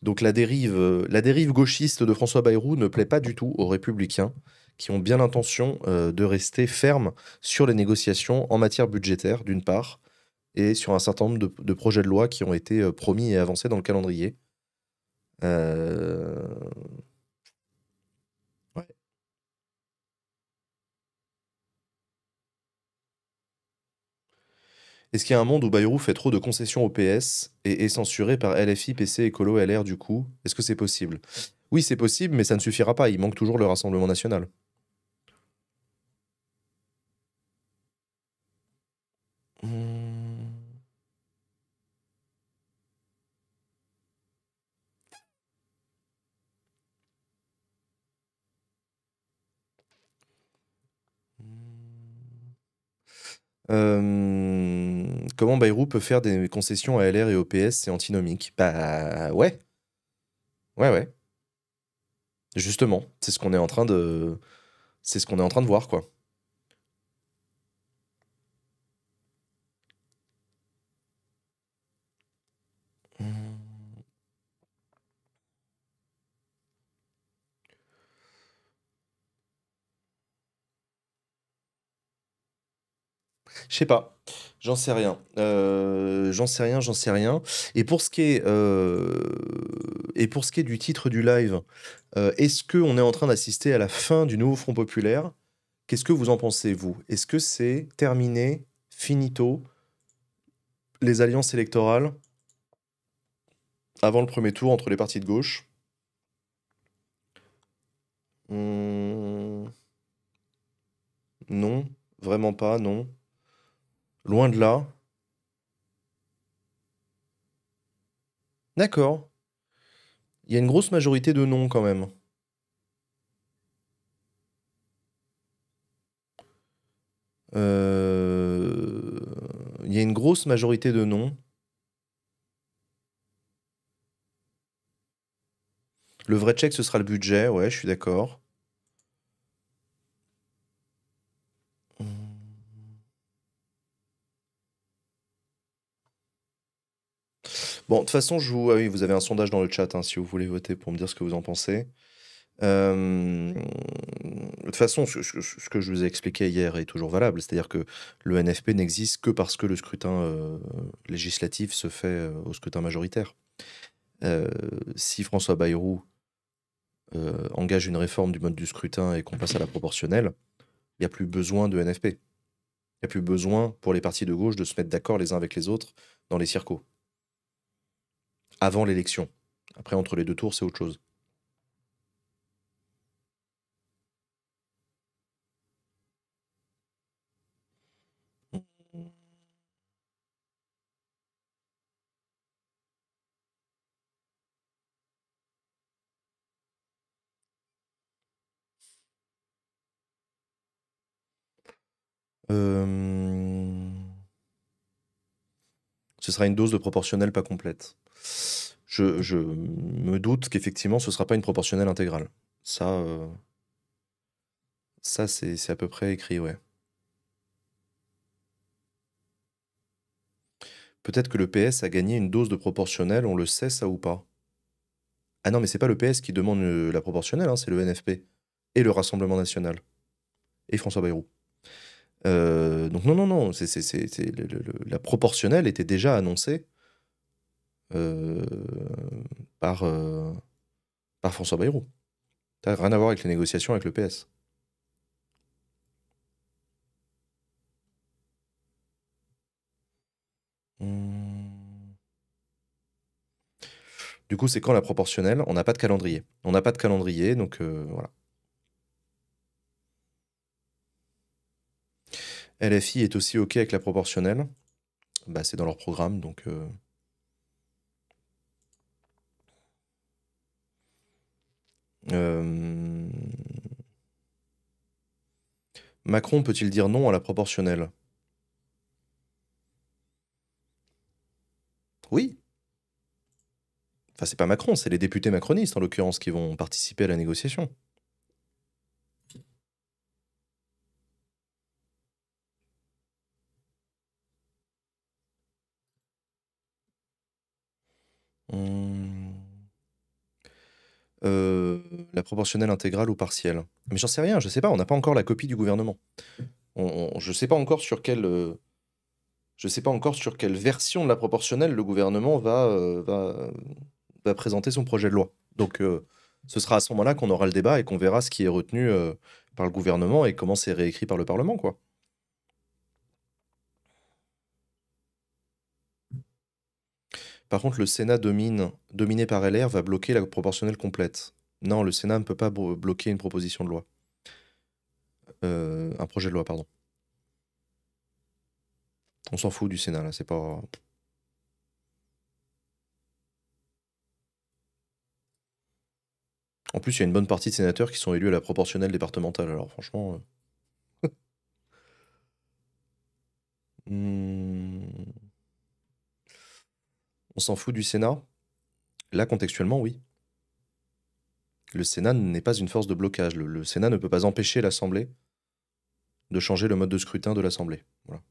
Donc la dérive gauchiste de François Bayrou ne plaît pas du tout aux Républicains, qui ont bien l'intention de rester fermes sur les négociations en matière budgétaire, d'une part, et sur un certain nombre de projets de loi qui ont été promis et avancés dans le calendrier. Euh, ouais. Est-ce qu'il y a un monde où Bayrou fait trop de concessions au PS et est censuré par LFI, PC, Écolo, LR du coup? Est-ce que c'est possible? Oui, c'est possible, mais ça ne suffira pas. Il manque toujours le Rassemblement national. Hmm. Comment Bayrou peut faire des concessions à LR et au PS, c'est antinomique? Bah ouais, ouais, ouais. Justement, c'est ce qu'on est en train de voir, quoi. Hmm. Je sais pas, j'en sais rien. J'en sais rien. Et pour ce qui est, et pour ce qui est du titre du live, est-ce qu'on est en train d'assister à la fin du nouveau Front populaire? Qu'est-ce que vous en pensez, vous? Est-ce que c'est terminé, finito, les alliances électorales avant le premier tour entre les partis de gauche? Hmm, non, vraiment pas, non. Loin de là. D'accord. Il y a une grosse majorité de non quand même. Euh, Il y a une grosse majorité de non. Le vrai check, ce sera le budget, ouais, je suis d'accord. Hmm. Bon, de toute façon, ah oui, vous avez un sondage dans le chat, hein, si vous voulez voter pour me dire ce que vous en pensez. De toute façon, ce que je vous ai expliqué hier est toujours valable, c'est-à-dire que le NFP n'existe que parce que le scrutin législatif se fait au scrutin majoritaire. Si François Bayrou engage une réforme du mode du scrutin et qu'on passe à la proportionnelle, il n'y a plus besoin de NFP. Il n'y a plus besoin pour les partis de gauche de se mettre d'accord les uns avec les autres dans les circos. Avant l'élection. Après, entre les deux tours, c'est autre chose. Ce sera une dose de proportionnelle pas complète. Je me doute qu'effectivement, ce sera pas une proportionnelle intégrale. Ça, c'est à peu près écrit, ouais. Peut-être que le PS a gagné une dose de proportionnelle, on le sait ça ou pas? Ah non, mais c'est pas le PS qui demande la proportionnelle, hein, c'est le NFP et le Rassemblement national et François Bayrou. Donc non, non, non, la proportionnelle était déjà annoncée euh, par, par François Bayrou. Ça n'a rien à voir avec les négociations avec le PS. Hmm. Du coup, c'est quand la proportionnelle? On n'a pas de calendrier. On n'a pas de calendrier, donc voilà. LFI est aussi OK avec la proportionnelle. Bah, c'est dans leur programme, donc... Macron peut-il dire non à la proportionnelle? Oui. Enfin, c'est pas Macron, c'est les députés macronistes, en l'occurrence, qui vont participer à la négociation. Hmm. La proportionnelle intégrale ou partielle? Mais j'en sais rien, je sais pas, on n'a pas encore la copie du gouvernement. Je sais pas encore sur quelle... je sais pas encore sur quelle version de la proportionnelle le gouvernement va présenter son projet de loi. Donc, ce sera à ce moment-là qu'on aura le débat et qu'on verra ce qui est retenu par le gouvernement et comment c'est réécrit par le Parlement, quoi. Par contre, le Sénat dominé par LR va bloquer la proportionnelle complète. Non, le Sénat ne peut pas bloquer une proposition de loi. Un projet de loi, pardon. On s'en fout du Sénat, là, c'est pas... En plus, il y a une bonne partie de sénateurs qui sont élus à la proportionnelle départementale, alors franchement... hmm, On s'en fout du Sénat? Là, contextuellement, oui. Le Sénat n'est pas une force de blocage. Le Sénat ne peut pas empêcher l'Assemblée de changer le mode de scrutin de l'Assemblée. Voilà.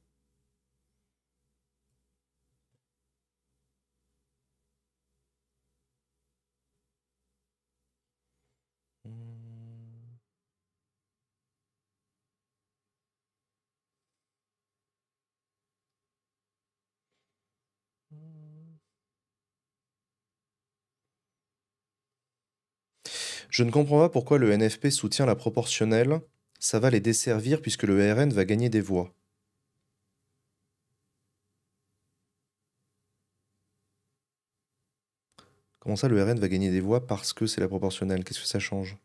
Je ne comprends pas pourquoi le NFP soutient la proportionnelle. Ça va les desservir puisque le RN va gagner des voix. Comment ça, le RN va gagner des voix parce que c'est la proportionnelle? Qu'est-ce que ça change?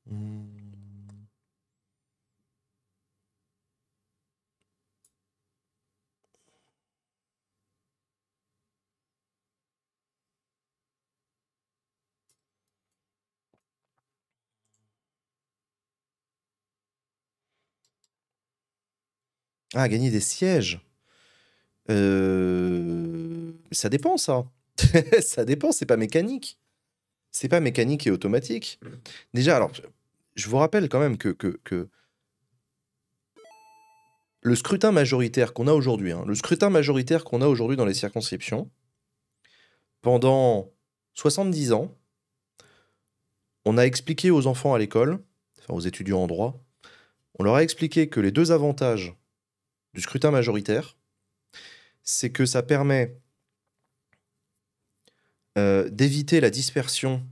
Hmm. Ah, gagner des sièges. Ça dépend, ça. Ça dépend, c'est pas mécanique. C'est pas mécanique et automatique. Déjà, alors, je vous rappelle quand même que le scrutin majoritaire qu'on a aujourd'hui, hein, le scrutin majoritaire qu'on a aujourd'hui dans les circonscriptions, pendant 70 ans, on a expliqué aux enfants à l'école, enfin aux étudiants en droit, on leur a expliqué que les deux avantages du scrutin majoritaire, c'est que ça permet d'éviter la dispersion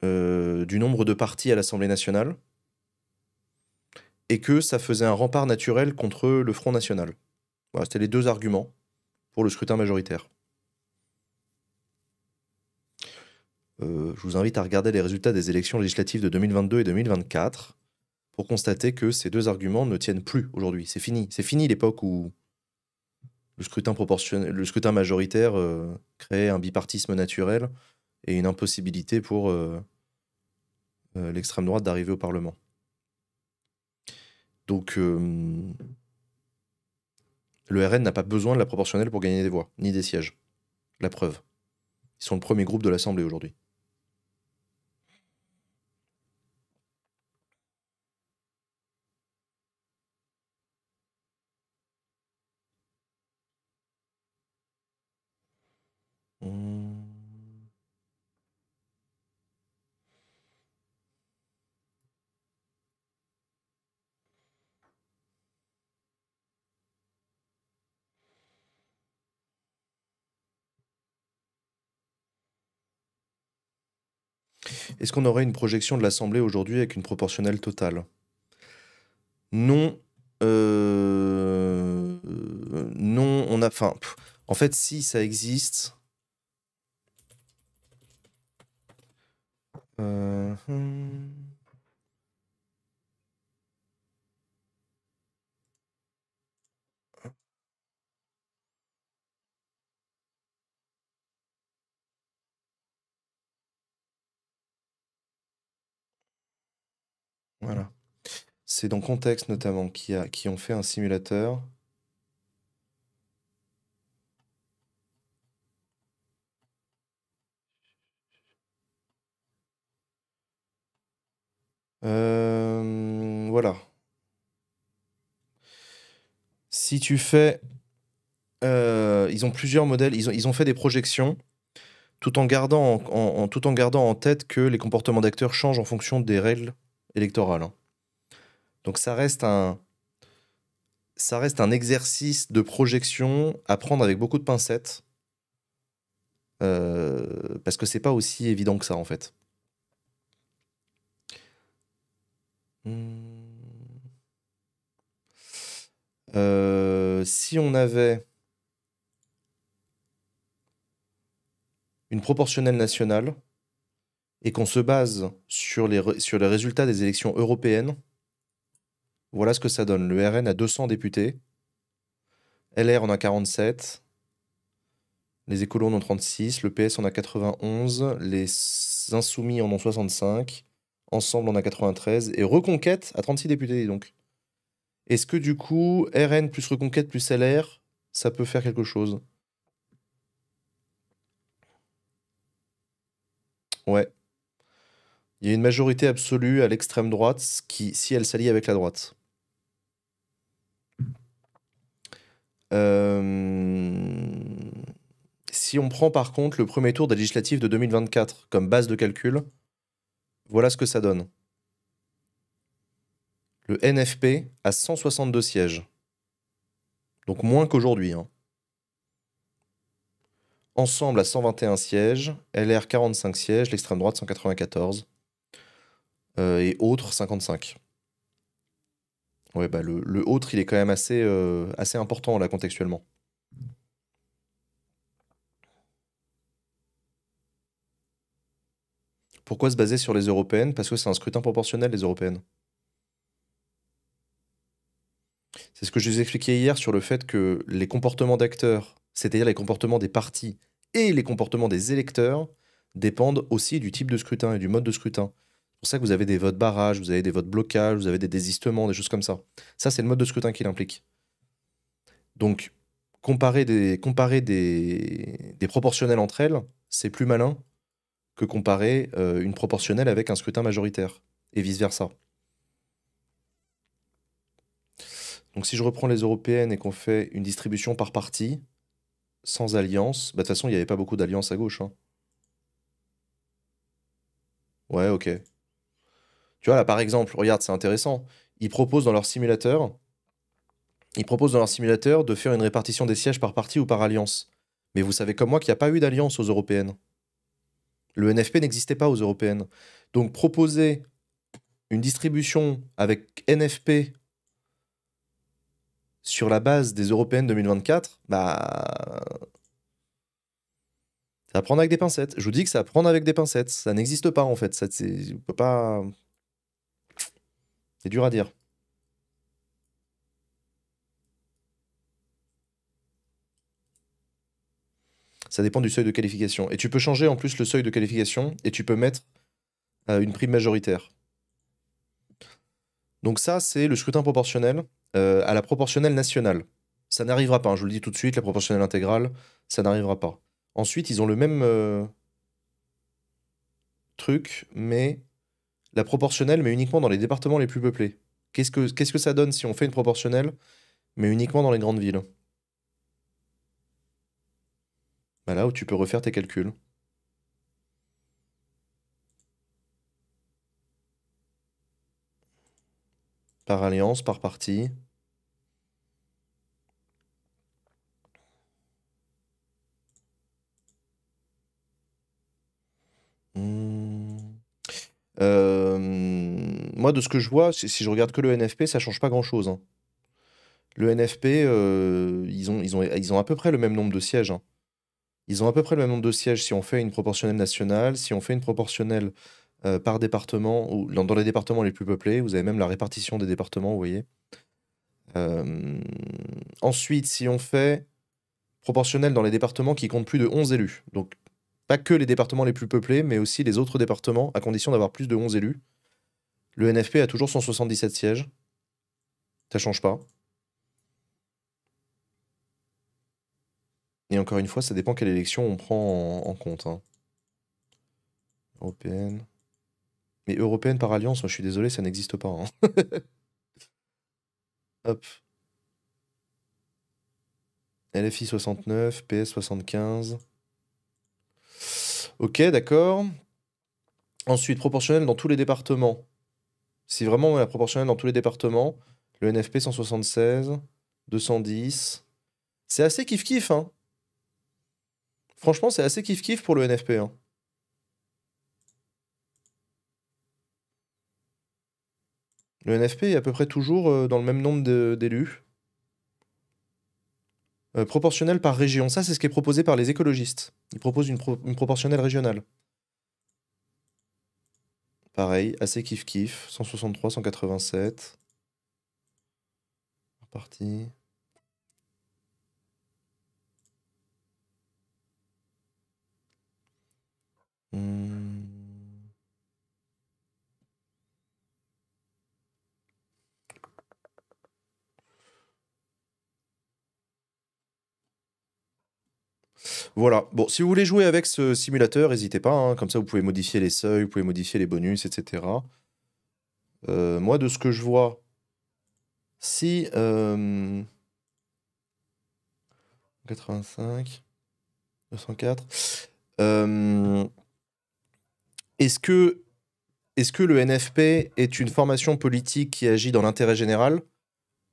du nombre de partis à l'Assemblée nationale et que ça faisait un rempart naturel contre le Front national. Voilà, c'était les deux arguments pour le scrutin majoritaire. Je vous invite à regarder les résultats des élections législatives de 2022 et 2024 pour constater que ces deux arguments ne tiennent plus aujourd'hui. C'est fini. C'est fini l'époque où le scrutin majoritaire créait un bipartisme naturel et une impossibilité pour l'extrême droite d'arriver au Parlement. Donc, le RN n'a pas besoin de la proportionnelle pour gagner des voix, ni des sièges. La preuve. Ils sont le premier groupe de l'Assemblée aujourd'hui. Est-ce qu'on aurait une projection de l'Assemblée aujourd'hui avec une proportionnelle totale? Non. Non, on a... Enfin, en fait, si ça existe... Voilà. C'est dans Contexte notamment qui ont fait un simulateur. Voilà. Si tu fais... ils ont plusieurs modèles, ils ont fait des projections tout en gardant tout en gardant en tête que les comportements d'acteurs changent en fonction des règles électorales, hein. Donc ça reste un exercice de projection à prendre avec beaucoup de pincettes, parce que c'est pas aussi évident que ça en fait. Si on avait une proportionnelle nationale et qu'on se base sur les résultats des élections européennes, voilà ce que ça donne. Le RN a 200 députés, LR en a 47, les écolos en ont 36, le PS en a 91, les Insoumis en ont 65, Ensemble en a 93, et Reconquête a 36 députés, donc. Est-ce que du coup, RN plus Reconquête plus LR, ça peut faire quelque chose? Ouais. Il y a une majorité absolue à l'extrême droite si elle s'allie avec la droite. Si on prend par contre le premier tour des législatives de 2024 comme base de calcul, voilà ce que ça donne. Le NFP a 162 sièges. Donc moins qu'aujourd'hui, hein. Ensemble à 121 sièges, LR 45 sièges, l'extrême droite 194, et autres 55. Ouais, bah le autre, il est quand même assez important là contextuellement. Pourquoi se baser sur les européennes? Parce que c'est un scrutin proportionnel, les européennes. C'est ce que je vous expliquais hier sur le fait que les comportements d'acteurs, c'est-à-dire les comportements des partis et les comportements des électeurs, dépendent aussi du type de scrutin et du mode de scrutin. C'est pour ça que vous avez des votes barrages, vous avez des votes blocages, vous avez des désistements, des choses comme ça. Ça, c'est le mode de scrutin qui l'implique. Donc, comparer des proportionnelles entre elles, c'est plus malin que comparer une proportionnelle avec un scrutin majoritaire, et vice-versa. Donc si je reprends les européennes et qu'on fait une distribution par parti, sans alliance, bah de toute façon, il n'y avait pas beaucoup d'alliances à gauche, hein. Ouais, ok. Tu vois, là, par exemple, regarde, c'est intéressant. Ils proposent dans leur simulateur, ils proposent dans leur simulateur de faire une répartition des sièges par parti ou par alliance. Mais vous savez comme moi qu'il n'y a pas eu d'alliance aux européennes. Le NFP n'existait pas aux européennes. Donc proposer une distribution avec NFP sur la base des européennes 2024, bah, c'est à prendre avec des pincettes. Je vous dis que c'est à prendre avec des pincettes. Ça n'existe pas en fait. Ça, on peut pas. C'est dur à dire. Ça dépend du seuil de qualification. Et tu peux changer en plus le seuil de qualification et tu peux mettre une prime majoritaire. Donc ça, c'est le scrutin proportionnel à la proportionnelle nationale. Ça n'arrivera pas, hein, je vous le dis tout de suite, la proportionnelle intégrale, ça n'arrivera pas. Ensuite, ils ont le même truc, mais la proportionnelle, mais uniquement dans les départements les plus peuplés. Qu'est-ce que ça donne si on fait une proportionnelle, mais uniquement dans les grandes villes? Bah là où tu peux refaire tes calculs. Par alliance, par parti. Hmm. Moi, de ce que je vois, si je regarde que le NFP, ça change pas grand-chose, hein. Le NFP, ils ont à peu près le même nombre de sièges, hein. Ils ont à peu près le même nombre de sièges si on fait une proportionnelle nationale, si on fait une proportionnelle par département, ou dans les départements les plus peuplés, vous avez même la répartition des départements, vous voyez. Euh, Ensuite, si on fait proportionnelle dans les départements qui comptent plus de 11 élus, donc pas que les départements les plus peuplés, mais aussi les autres départements, à condition d'avoir plus de 11 élus, le NFP a toujours 177 sièges. Ça change pas. Et encore une fois, ça dépend quelle élection on prend en compte, hein. Européenne. Mais européenne par alliance, moi je suis désolé, ça n'existe pas, hein. Hop. LFI 69, PS 75. Ok, d'accord. Ensuite, proportionnelle dans tous les départements. Si vraiment on a la proportionnelle dans tous les départements, le NFP 176, 210. C'est assez kiff-kiff, hein. Franchement, c'est assez kiff-kiff pour le NFP, hein. Le NFP est à peu près toujours dans le même nombre d'élus. Proportionnel par région, ça c'est ce qui est proposé par les écologistes. Ils proposent une proportionnelle régionale. Pareil, assez kiff-kiff. 163, 187. Parti. Hmm. Voilà. Bon, si vous voulez jouer avec ce simulateur, n'hésitez pas, hein. Comme ça, vous pouvez modifier les seuils, vous pouvez modifier les bonus, etc. Moi, de ce que je vois, si 85, 204. euh, est-ce que, est-ce que le NFP est une formation politique qui agit dans l'intérêt général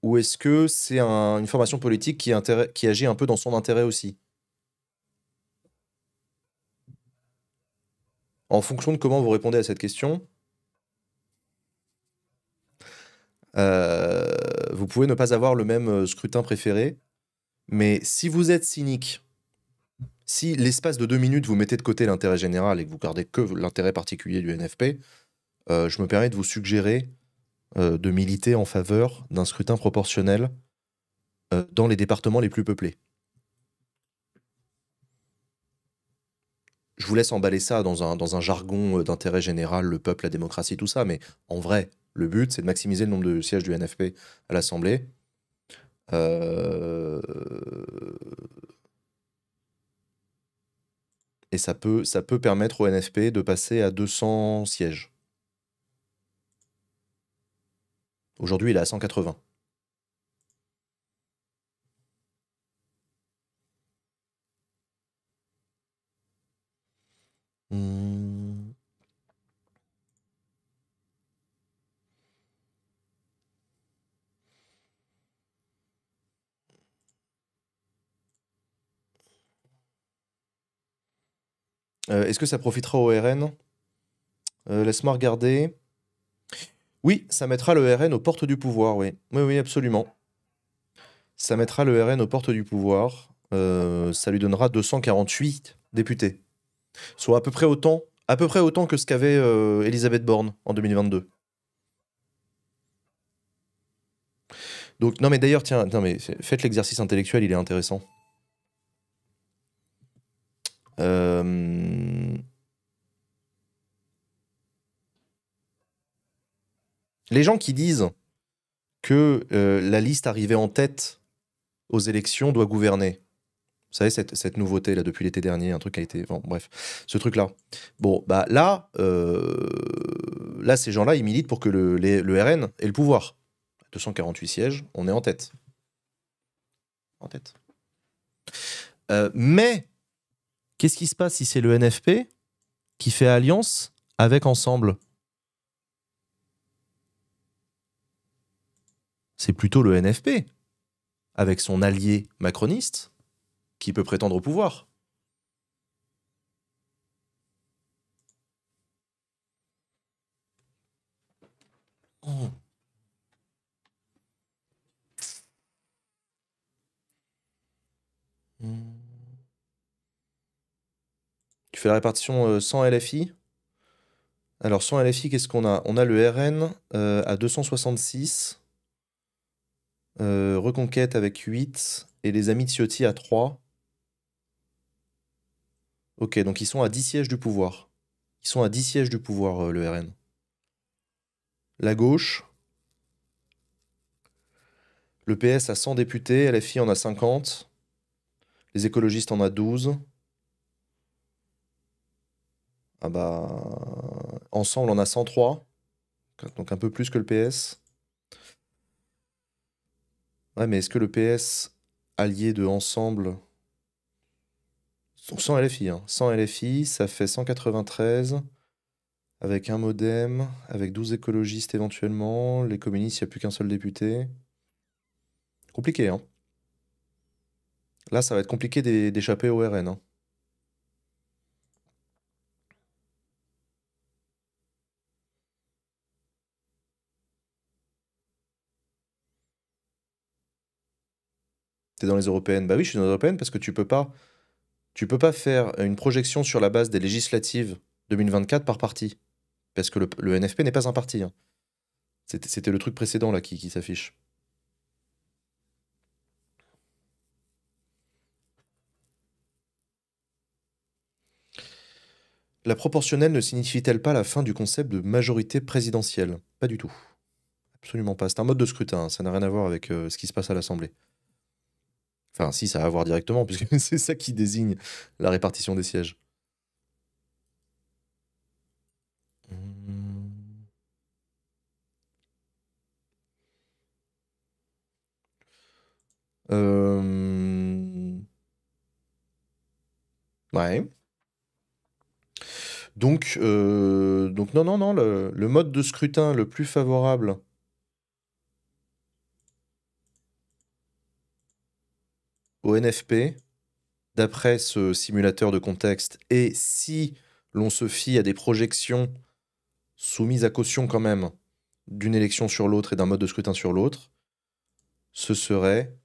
ou est-ce que c'est une formation politique qui agit un peu dans son intérêt aussi? En fonction de comment vous répondez à cette question, vous pouvez ne pas avoir le même scrutin préféré. Mais si vous êtes cynique, si l'espace de 2 minutes vous mettez de côté l'intérêt général et que vous gardez que l'intérêt particulier du NFP, je me permets de vous suggérer de militer en faveur d'un scrutin proportionnel dans les départements les plus peuplés. Je vous laisse emballer ça dans un jargon d'intérêt général, le peuple, la démocratie, tout ça, mais en vrai, le but, c'est de maximiser le nombre de sièges du NFP à l'Assemblée. Euh, Et ça peut permettre au NFP de passer à 200 sièges. Aujourd'hui, il est à 180. Est-ce que ça profitera au RN? Laisse-moi regarder. Oui, ça mettra le RN aux portes du pouvoir, oui. Oui, oui, absolument. Ça mettra le RN aux portes du pouvoir. Ça lui donnera 248 députés. Soit à peu près autant que ce qu'avait Elisabeth Borne en 2022. Donc, non, mais d'ailleurs, tiens, non, mais faites l'exercice intellectuel, il est intéressant. Les gens qui disent que la liste arrivée en tête aux élections doit gouverner. Vous savez, cette nouveauté là depuis l'été dernier, un truc qui a été. Bon, bref, ce truc-là. Bon, bah là, ces gens-là, ils militent pour que le RN ait le pouvoir. 248 sièges, on est en tête. En tête. Mais, qu'est-ce qui se passe si c'est le NFP qui fait alliance avec Ensemble? C'est plutôt le NFP, avec son allié macroniste, qui peut prétendre au pouvoir. Oh. Tu fais la répartition sans LFI. Alors, sans LFI, qu'est-ce qu'on a? On a le RN à 266, Reconquête avec 8, et les Amis de Ciotti à 3. Ok, donc ils sont à 10 sièges du pouvoir. Ils sont à 10 sièges du pouvoir, le RN. La gauche, le PS a 100 députés, LFI en a 50, les écologistes en a 12. Ah bah, Ensemble en a 103, donc un peu plus que le PS. Ouais, mais est-ce que le PS allié de Ensemble... Sans LFI, hein. Sans LFI, ça fait 193, avec un modem, avec 12 écologistes éventuellement. Les communistes, il n'y a plus qu'un seul député. Compliqué, hein. Là, ça va être compliqué d'échapper au RN, hein. T'es dans les européennes? Bah oui, je suis dans les européennes parce que tu peux pas faire une projection sur la base des législatives 2024 par parti. Parce que le NFP n'est pas un parti, hein. C'était le truc précédent là qui s'affiche. La proportionnelle ne signifie-t-elle pas la fin du concept de majorité présidentielle? Pas du tout. Absolument pas. C'est un mode de scrutin, hein. Ça n'a rien à voir avec ce qui se passe à l'Assemblée. Enfin, si, ça a à voir directement, puisque c'est ça qui désigne la répartition des sièges. Hmm. Euh, Ouais. Donc non, non, non, le mode de scrutin le plus favorable au NFP, d'après ce simulateur de contexte, et si l'on se fie à des projections soumises à caution quand même d'une élection sur l'autre et d'un mode de scrutin sur l'autre, ce serait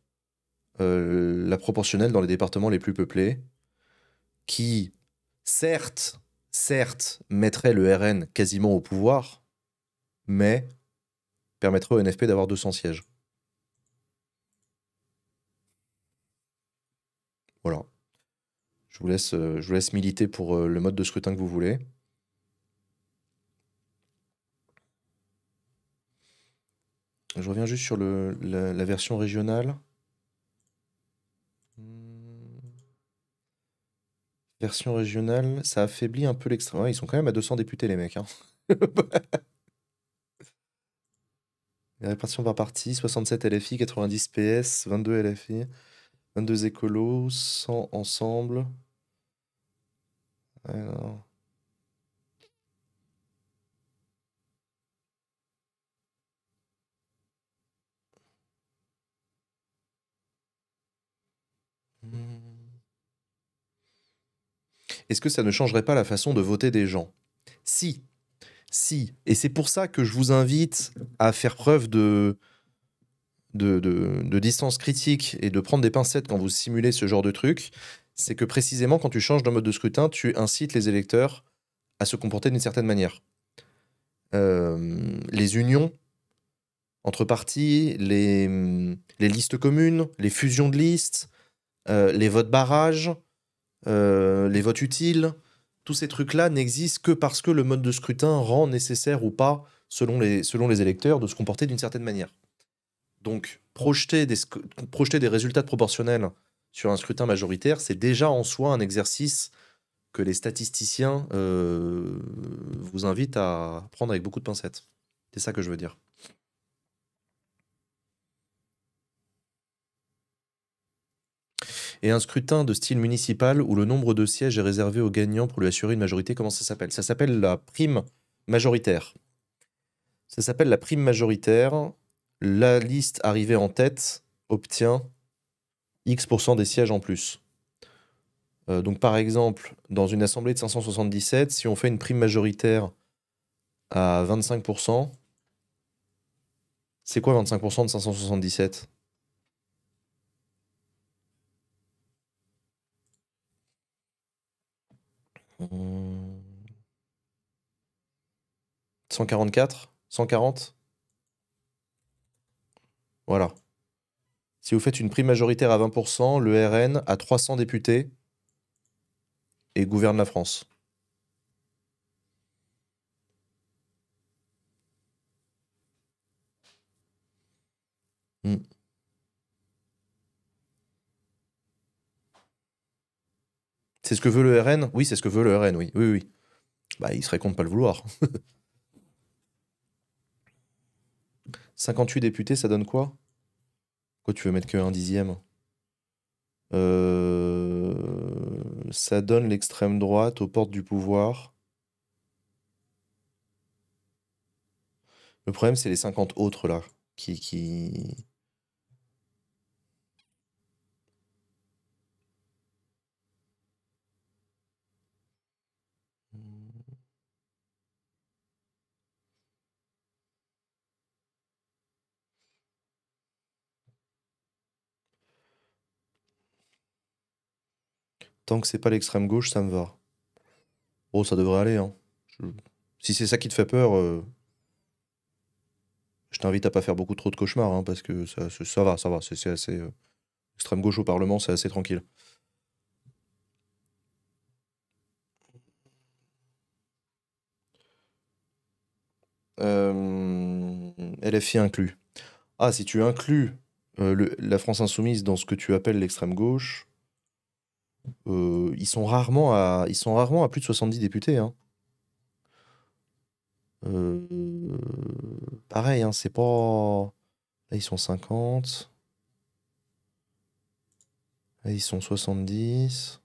la proportionnelle dans les départements les plus peuplés, qui, certes, certes, mettrait le RN quasiment au pouvoir, mais permettrait au NFP d'avoir 200 sièges. Voilà. Je vous laisse militer pour le mode de scrutin que vous voulez. Je reviens juste sur la version régionale. Hmm. Version régionale, ça affaiblit un peu l'extrême. Ouais, ils sont quand même à 200 députés, les mecs, hein. La répartition par parti, 67 LFI, 90 PS, 22 LFI, 22 écolos, 100 ensemble. Alors. est-ce que ça ne changerait pas la façon de voter des gens? Si, si. Et c'est pour ça que je vous invite à faire preuve de distance critique et de prendre des pincettes quand vous simulez ce genre de truc. C'est que précisément, quand tu changes d'un mode de scrutin, tu incites les électeurs à se comporter d'une certaine manière. Les unions entre partis, les listes communes, les fusions de listes, les votes barrages, les votes utiles, tous ces trucs-là n'existent que parce que le mode de scrutin rend nécessaire ou pas, selon les électeurs, de se comporter d'une certaine manière. Donc, projeter des résultats proportionnels sur un scrutin majoritaire, c'est déjà en soi un exercice que les statisticiens vous invitent à prendre avec beaucoup de pincettes. C'est ça que je veux dire. Et un scrutin de style municipal où le nombre de sièges est réservé au gagnant pour lui assurer une majorité, comment ça s'appelle? Ça s'appelle la prime majoritaire. Ça s'appelle la prime majoritaire. La liste arrivée en tête obtient X% des sièges en plus. Donc par exemple, dans une assemblée de 577, si on fait une prime majoritaire à 25%, c'est quoi 25% de 577? Hmm, 144? 140? Voilà. Si vous faites une prime majoritaire à 20%, le RN a 300 députés et gouverne la France. Hmm. C'est ce que veut le RN? Oui, c'est ce que veut le RN, oui. Oui, oui. Bah, il serait con de pas le vouloir. 58 députés, ça donne quoi? Quoi, tu veux mettre que un dixième? Ça donne l'extrême droite aux portes du pouvoir. Le problème, c'est les 50 autres, là, qui... Tant que c'est pas l'extrême gauche, ça me va. Oh, ça devrait aller, hein. Je- Si c'est ça qui te fait peur, je t'invite à pas faire beaucoup trop de cauchemars, hein, parce que ça va, ça va. C'est assez... extrême gauche au Parlement, c'est assez tranquille. LFI inclus. Ah, si tu inclus la France insoumise dans ce que tu appelles l'extrême gauche, ils sont rarement à plus de 70 députés, hein. Euh, Pareil, hein, c'est pas... Là, ils sont 50. Là, ils sont 70.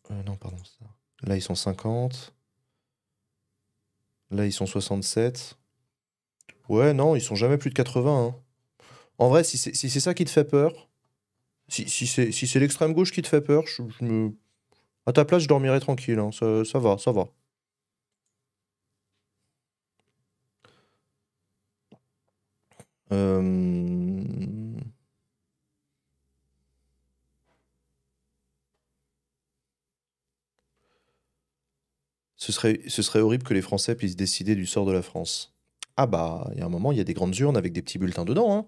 Non, pardon. Là, ils sont 50. Là, ils sont 67. Ouais, non, ils sont jamais plus de 80, hein. En vrai, si c'est ça qui te fait peur, si c'est l'extrême gauche qui te fait peur, à ta place, je dormirais tranquille, hein. Ça va, ça va. Euh, ce serait horrible que les Français puissent décider du sort de la France. Ah bah, il y a un moment, il y a des grandes urnes avec des petits bulletins dedans, hein.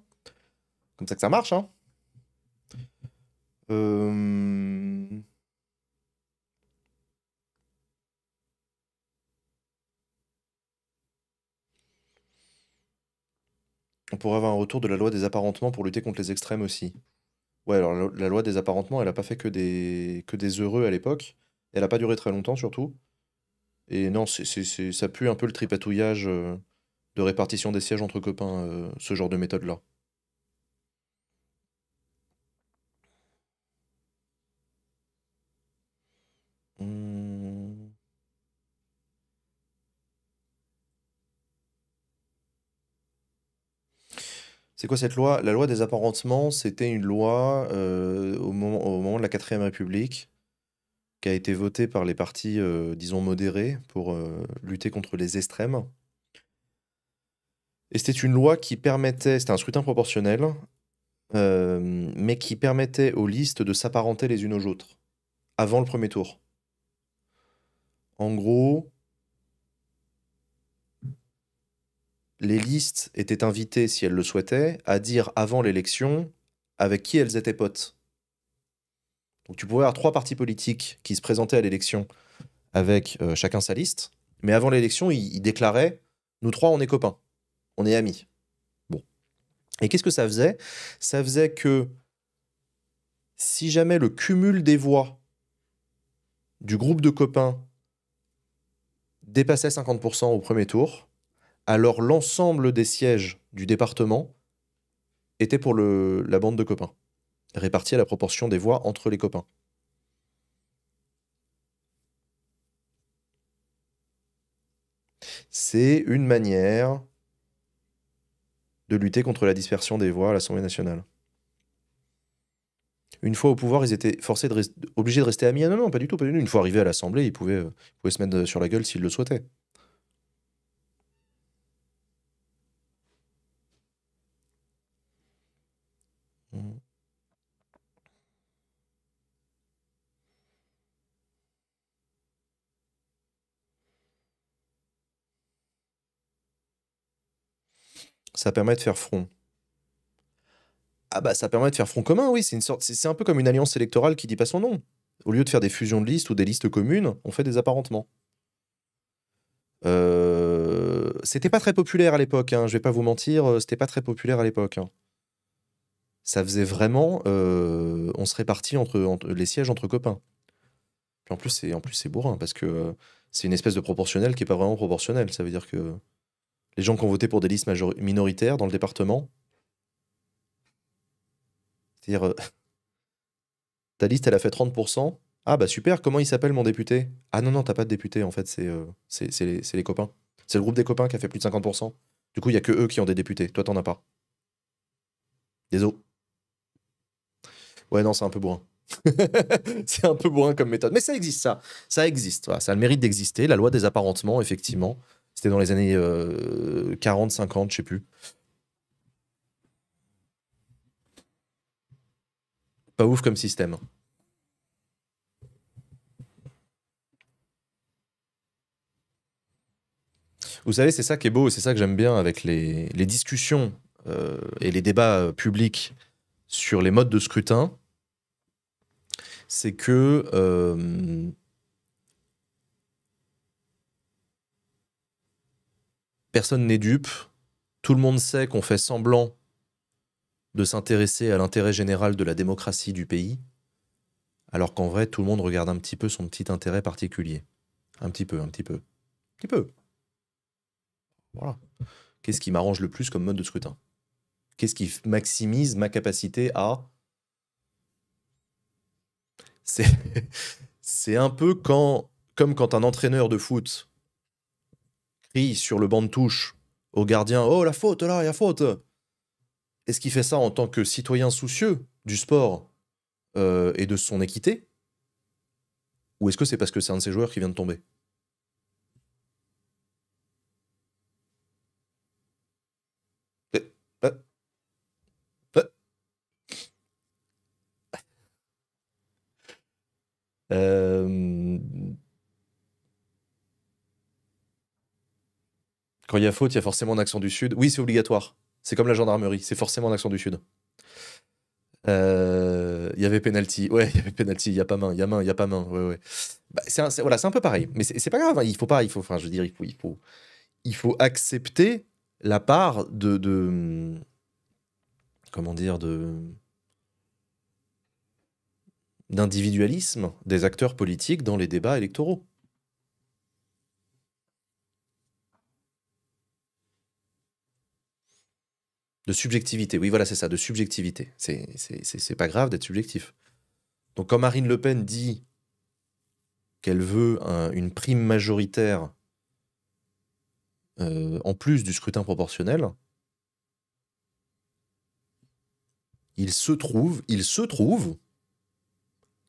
Comme ça que ça marche, hein. Euh, On pourrait avoir un retour de la loi des apparentements pour lutter contre les extrêmes aussi. Ouais, alors la loi des apparentements, elle a pas fait que des heureux à l'époque. Elle a pas duré très longtemps, surtout. Et non, ça pue un peu le tripatouillage de répartition des sièges entre copains, ce genre de méthode-là. Hmm. C'est quoi cette loi? La loi des apparentements, c'était une loi au moment de la Quatrième République qui a été votée par les partis, disons, modérés pour lutter contre les extrêmes. Et c'était une loi qui permettait, c'était un scrutin proportionnel, mais qui permettait aux listes de s'apparenter les unes aux autres avant le premier tour. En gros, les listes étaient invitées, si elles le souhaitaient, à dire avant l'élection avec qui elles étaient potes. Donc tu pouvais avoir 3 partis politiques qui se présentaient à l'élection avec chacun sa liste, mais avant l'élection, ils déclaraient nous 3, on est copains, on est amis. Bon. Et qu'est-ce que ça faisait? Ça faisait que si jamais le cumul des voix du groupe de copains dépassait 50% au premier tour, alors l'ensemble des sièges du département était pour la bande de copains, répartis à la proportion des voix entre les copains. C'est une manière de lutter contre la dispersion des voix à l'Assemblée nationale. Une fois au pouvoir, ils étaient forcés obligés de rester amis. Ah non, non, pas du tout, pas du tout. Une fois arrivés à l'Assemblée, ils pouvaient se mettre sur la gueule s'ils le souhaitaient. Mm. Ça permet de faire front. Ah bah ça permet de faire front commun, oui, c'est un peu comme une alliance électorale qui dit pas son nom. Au lieu de faire des fusions de listes ou des listes communes, on fait des apparentements. C'était pas très populaire à l'époque, hein, je vais pas vous mentir, c'était pas très populaire à l'époque, hein. Ça faisait vraiment, on se répartit entre les sièges entre copains. Puis en plus c'est bourrin parce que c'est une espèce de proportionnel qui est pas vraiment proportionnel. Ça veut dire que les gens qui ont voté pour des listes minoritaires dans le département, c'est-à-dire ta liste elle a fait 30%. Ah bah super, comment il s'appelle mon député? Ah non, non, t'as pas de député en fait, c'est les copains. C'est le groupe des copains qui a fait plus de 50%. Du coup, il y a que eux qui ont des députés. Toi, t'en as pas. Désolé. Ouais, non, c'est un peu bourrin. C'est un peu bourrin comme méthode. Mais ça existe, ça. Ça existe. Voilà, ça a le mérite d'exister. La loi des apparentements, effectivement. C'était dans les années 40, 50, je sais plus. Pas ouf comme système. Vous savez, c'est ça qui est beau et c'est ça que j'aime bien avec les discussions et les débats publics sur les modes de scrutin. C'est que personne n'est dupe. Tout le monde sait qu'on fait semblant de s'intéresser à l'intérêt général de la démocratie du pays, alors qu'en vrai, tout le monde regarde un petit peu son petit intérêt particulier. Un petit peu, un petit peu. Un petit peu. Voilà. Qu'est-ce qui m'arrange le plus comme mode de scrutin? Qu'est-ce qui maximise ma capacité à... C'est c'est un peu comme quand un entraîneur de foot crie sur le banc de touche au gardien «Oh, la faute, là, il y a faute!» Est-ce qu'il fait ça en tant que citoyen soucieux du sport et de son équité? Ou est-ce que c'est parce que c'est un de ses joueurs qui vient de tomber? Euh, euh, euh, euh, Quand il y a faute, il y a forcément un accent du Sud. Oui, c'est obligatoire. C'est comme la gendarmerie, c'est forcément un accent du Sud. Il y avait penalty. Ouais, il y avait penalty. Il y a pas main. Il y a main. Il y a pas main. Ouais, ouais. Bah, voilà, c'est un peu pareil. Mais c'est pas grave, hein. Il faut pas. Enfin, je veux dire, il faut accepter la part comment dire, d'individualisme des acteurs politiques dans les débats électoraux. De subjectivité. Oui, voilà, c'est ça, de subjectivité. C'est pas grave d'être subjectif. Donc, quand Marine Le Pen dit qu'elle veut une prime majoritaire en plus du scrutin proportionnel, il se trouve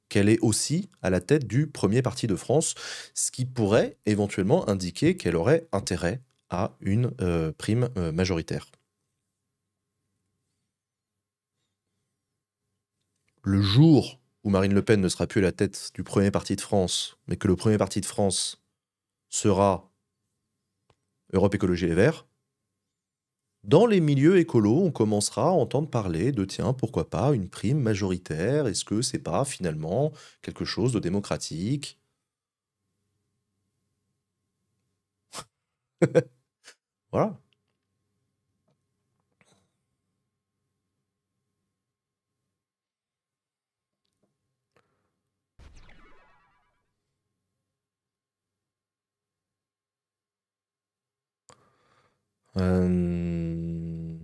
qu'elle est aussi à la tête du premier parti de France, ce qui pourrait éventuellement indiquer qu'elle aurait intérêt à une prime majoritaire. Le jour où Marine Le Pen ne sera plus à la tête du premier parti de France, mais que le premier parti de France sera Europe Écologie Les Verts, dans les milieux écolos, on commencera à entendre parler de, tiens, pourquoi pas une prime majoritaire? Est-ce que c'est pas finalement quelque chose de démocratique? Voilà. Euh,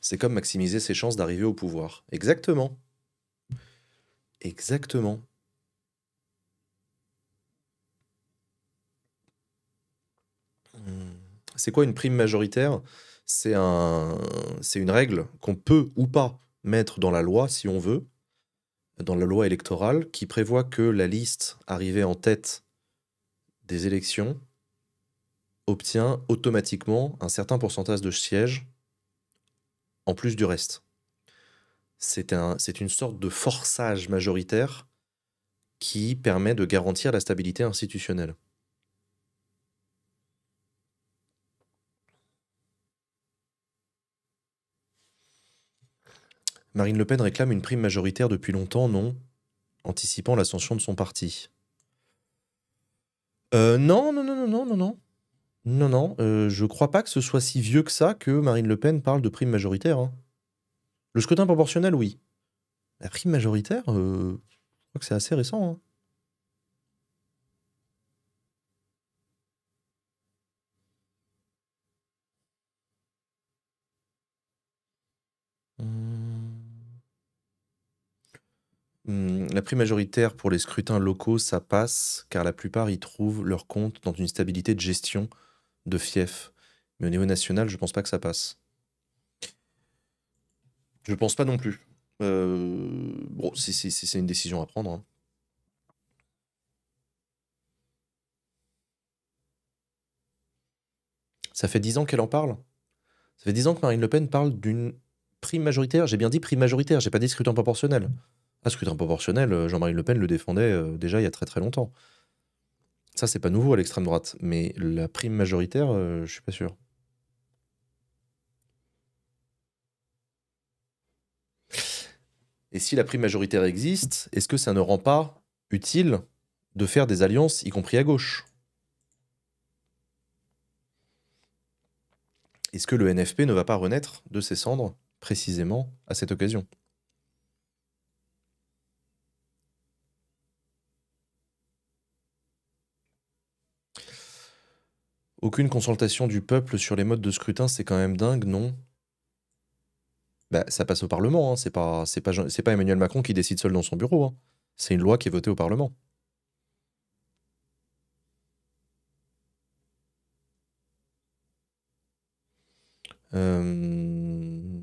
C'est comme maximiser ses chances d'arriver au pouvoir. Exactement. Exactement. C'est quoi une prime majoritaire? C'est une règle qu'on peut ou pas mettre dans la loi si on veut, dans la loi électorale, qui prévoit que la liste arrivée en tête des élections obtient automatiquement un certain pourcentage de sièges en plus du reste. C'est une sorte de forçage majoritaire qui permet de garantir la stabilité institutionnelle. Marine Le Pen réclame une prime majoritaire depuis longtemps, non? Anticipant l'ascension de son parti. Non, non, non, non, non, non, non. Non, non, je crois pas que ce soit si vieux que ça que Marine Le Pen parle de prime majoritaire, hein. Le scrutin proportionnel, oui. La prime majoritaire, je crois que c'est assez récent, hein. Mmh. La prime majoritaire pour les scrutins locaux, ça passe, car la plupart y trouvent leur compte dans une stabilité de gestion de fief. Mais au niveau national, je pense pas que ça passe. Je pense pas non plus. Bon, c'est une décision à prendre, hein. Ça fait 10 ans qu'elle en parle. Ça fait 10 ans que Marine Le Pen parle d'une prime majoritaire. J'ai bien dit prime majoritaire, j'ai pas dit scrutin proportionnel. Ah, scrutin proportionnel, Jean-Marie Le Pen le défendait déjà il y a très très longtemps. Ça, c'est pas nouveau à l'extrême droite. Mais la prime majoritaire, je suis pas sûr. Et si la prime majoritaire existe, est-ce que ça ne rend pas utile de faire des alliances, y compris à gauche? Est-ce que le NFP ne va pas renaître de ses cendres, précisément à cette occasion? Aucune consultation du peuple sur les modes de scrutin, c'est quand même dingue, non? Bah, ça passe au Parlement, hein. C'est pas Emmanuel Macron qui décide seul dans son bureau, hein. C'est une loi qui est votée au Parlement. Euh,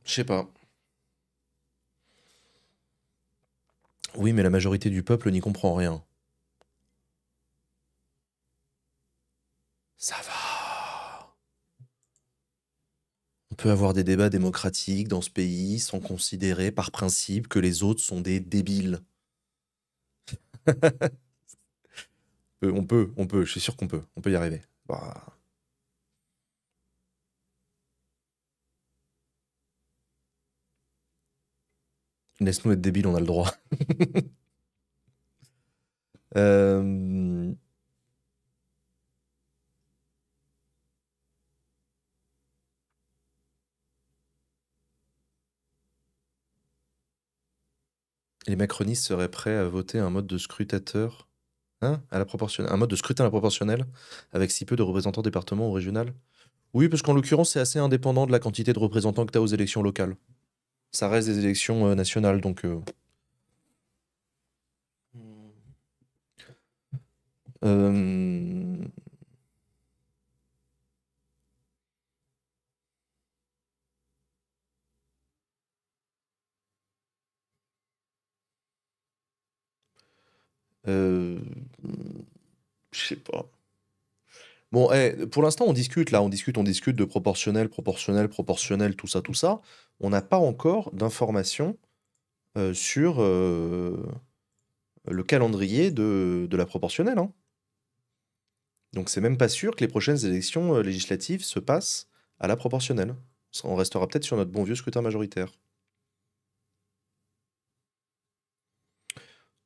Je sais pas. Oui, mais la majorité du peuple n'y comprend rien. Ça va. On peut avoir des débats démocratiques dans ce pays sans considérer par principe que les autres sont des débiles. On peut, je suis sûr on peut y arriver. Bah, laisse-nous être débiles, on a le droit. Euh, les macronistes seraient prêts à voter un mode de scrutateur. Hein? À la proportionnelle. Un mode de scrutin à la proportionnelle avec si peu de représentants département ou régional? Oui, parce qu'en l'occurrence, c'est assez indépendant de la quantité de représentants que tu as aux élections locales. Ça reste des élections nationales, donc... Euh, euh, Je sais pas. Bon, pour l'instant, on discute là, on discute de proportionnel, proportionnel, proportionnel, tout ça, tout ça. On n'a pas encore d'informations sur le calendrier de la proportionnelle, hein. Donc c'est même pas sûr que les prochaines élections législatives se passent à la proportionnelle. On restera peut-être sur notre bon vieux scrutin majoritaire.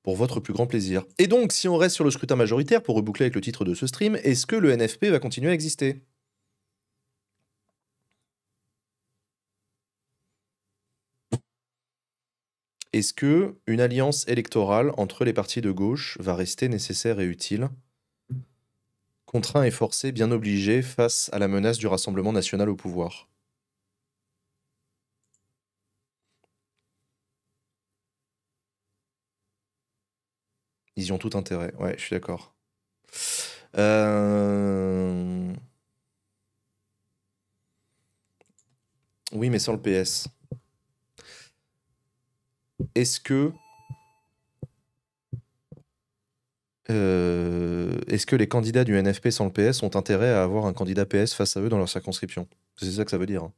Pour votre plus grand plaisir. Et donc, si on reste sur le scrutin majoritaire, pour reboucler avec le titre de ce stream, est-ce que le NFP va continuer à exister? Est-ce que une alliance électorale entre les partis de gauche va rester nécessaire et utile? Contraint et forcé, bien obligé, face à la menace du Rassemblement national au pouvoir. Ils y ont tout intérêt, ouais, je suis d'accord. Euh, Oui, mais sans le PS. Est-ce que... Est-ce que les candidats du NFP sans le PS ont intérêt à avoir un candidat PS face à eux dans leur circonscription? C'est ça que ça veut dire, hein.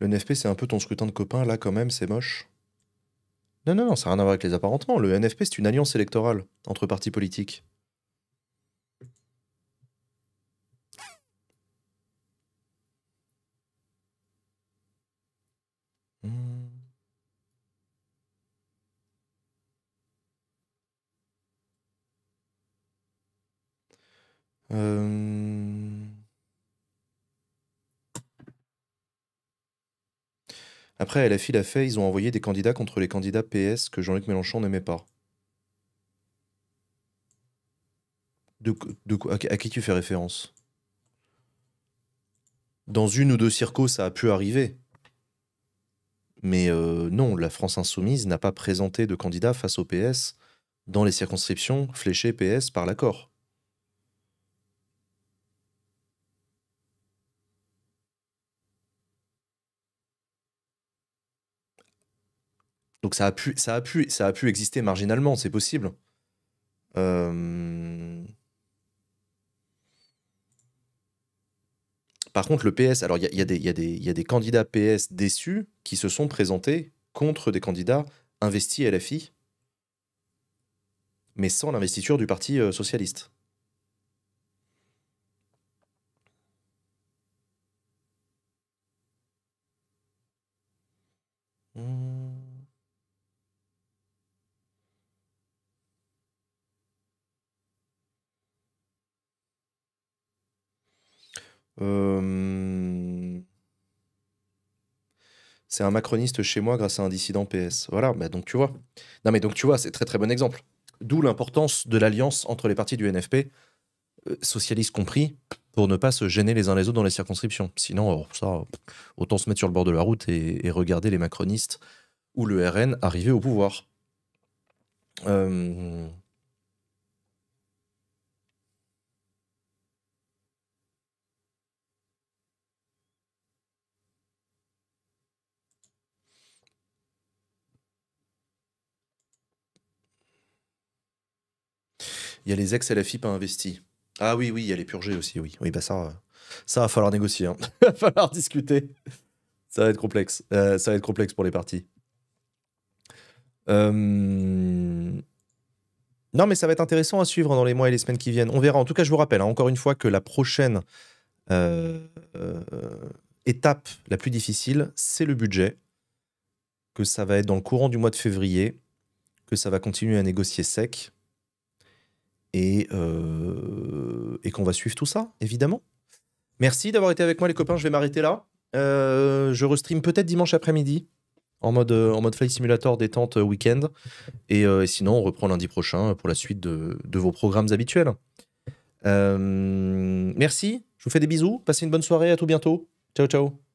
Le NFP, c'est un peu ton scrutin de copain, là, quand même, c'est moche. Non, non, non, ça n'a rien à voir avec les apparentements. Le NFP, c'est une alliance électorale entre partis politiques. Hmm. Euh, Après, LFI l'a fait, ils ont envoyé des candidats contre les candidats PS que Jean-Luc Mélenchon n'aimait pas. À qui tu fais référence? Dans une ou deux circos, ça a pu arriver. Mais non, la France Insoumise n'a pas présenté de candidat face au PS dans les circonscriptions fléchées PS par l'accord. Donc ça a pu exister marginalement, c'est possible. Euh, Par contre, le PS, alors il y a des candidats PS déçus qui se sont présentés contre des candidats investis LFI, mais sans l'investiture du Parti socialiste. Hmm. Euh, C'est un macroniste chez moi grâce à un dissident PS. Voilà, bah donc tu vois. Non mais donc tu vois, c'est très très bon exemple. D'où l'importance de l'alliance entre les partis du NFP, socialistes compris, pour ne pas se gêner les uns les autres dans les circonscriptions. Sinon, ça, autant se mettre sur le bord de la route et regarder les macronistes ou le RN arriver au pouvoir. Euh, Il y a les ex-LFI pas investis. Ah oui, oui, il y a les purgés aussi, oui. Oui, bah ça va falloir négocier, hein. Va falloir discuter. Ça va être complexe. Ça va être complexe pour les partis. Euh, Non, mais ça va être intéressant à suivre dans les mois et les semaines qui viennent. On verra. En tout cas, je vous rappelle, hein, encore une fois, que la prochaine euh, euh, étape la plus difficile, c'est le budget, que ça va être dans le courant du mois de février, que ça va continuer à négocier sec, et qu'on va suivre tout ça, évidemment. Merci d'avoir été avec moi, les copains. Je vais m'arrêter là. Je restream peut-être dimanche après-midi, en mode Flight Simulator détente week-end. Et sinon, on reprend lundi prochain pour la suite de vos programmes habituels. Merci, je vous fais des bisous. Passez une bonne soirée, à tout bientôt. Ciao, ciao.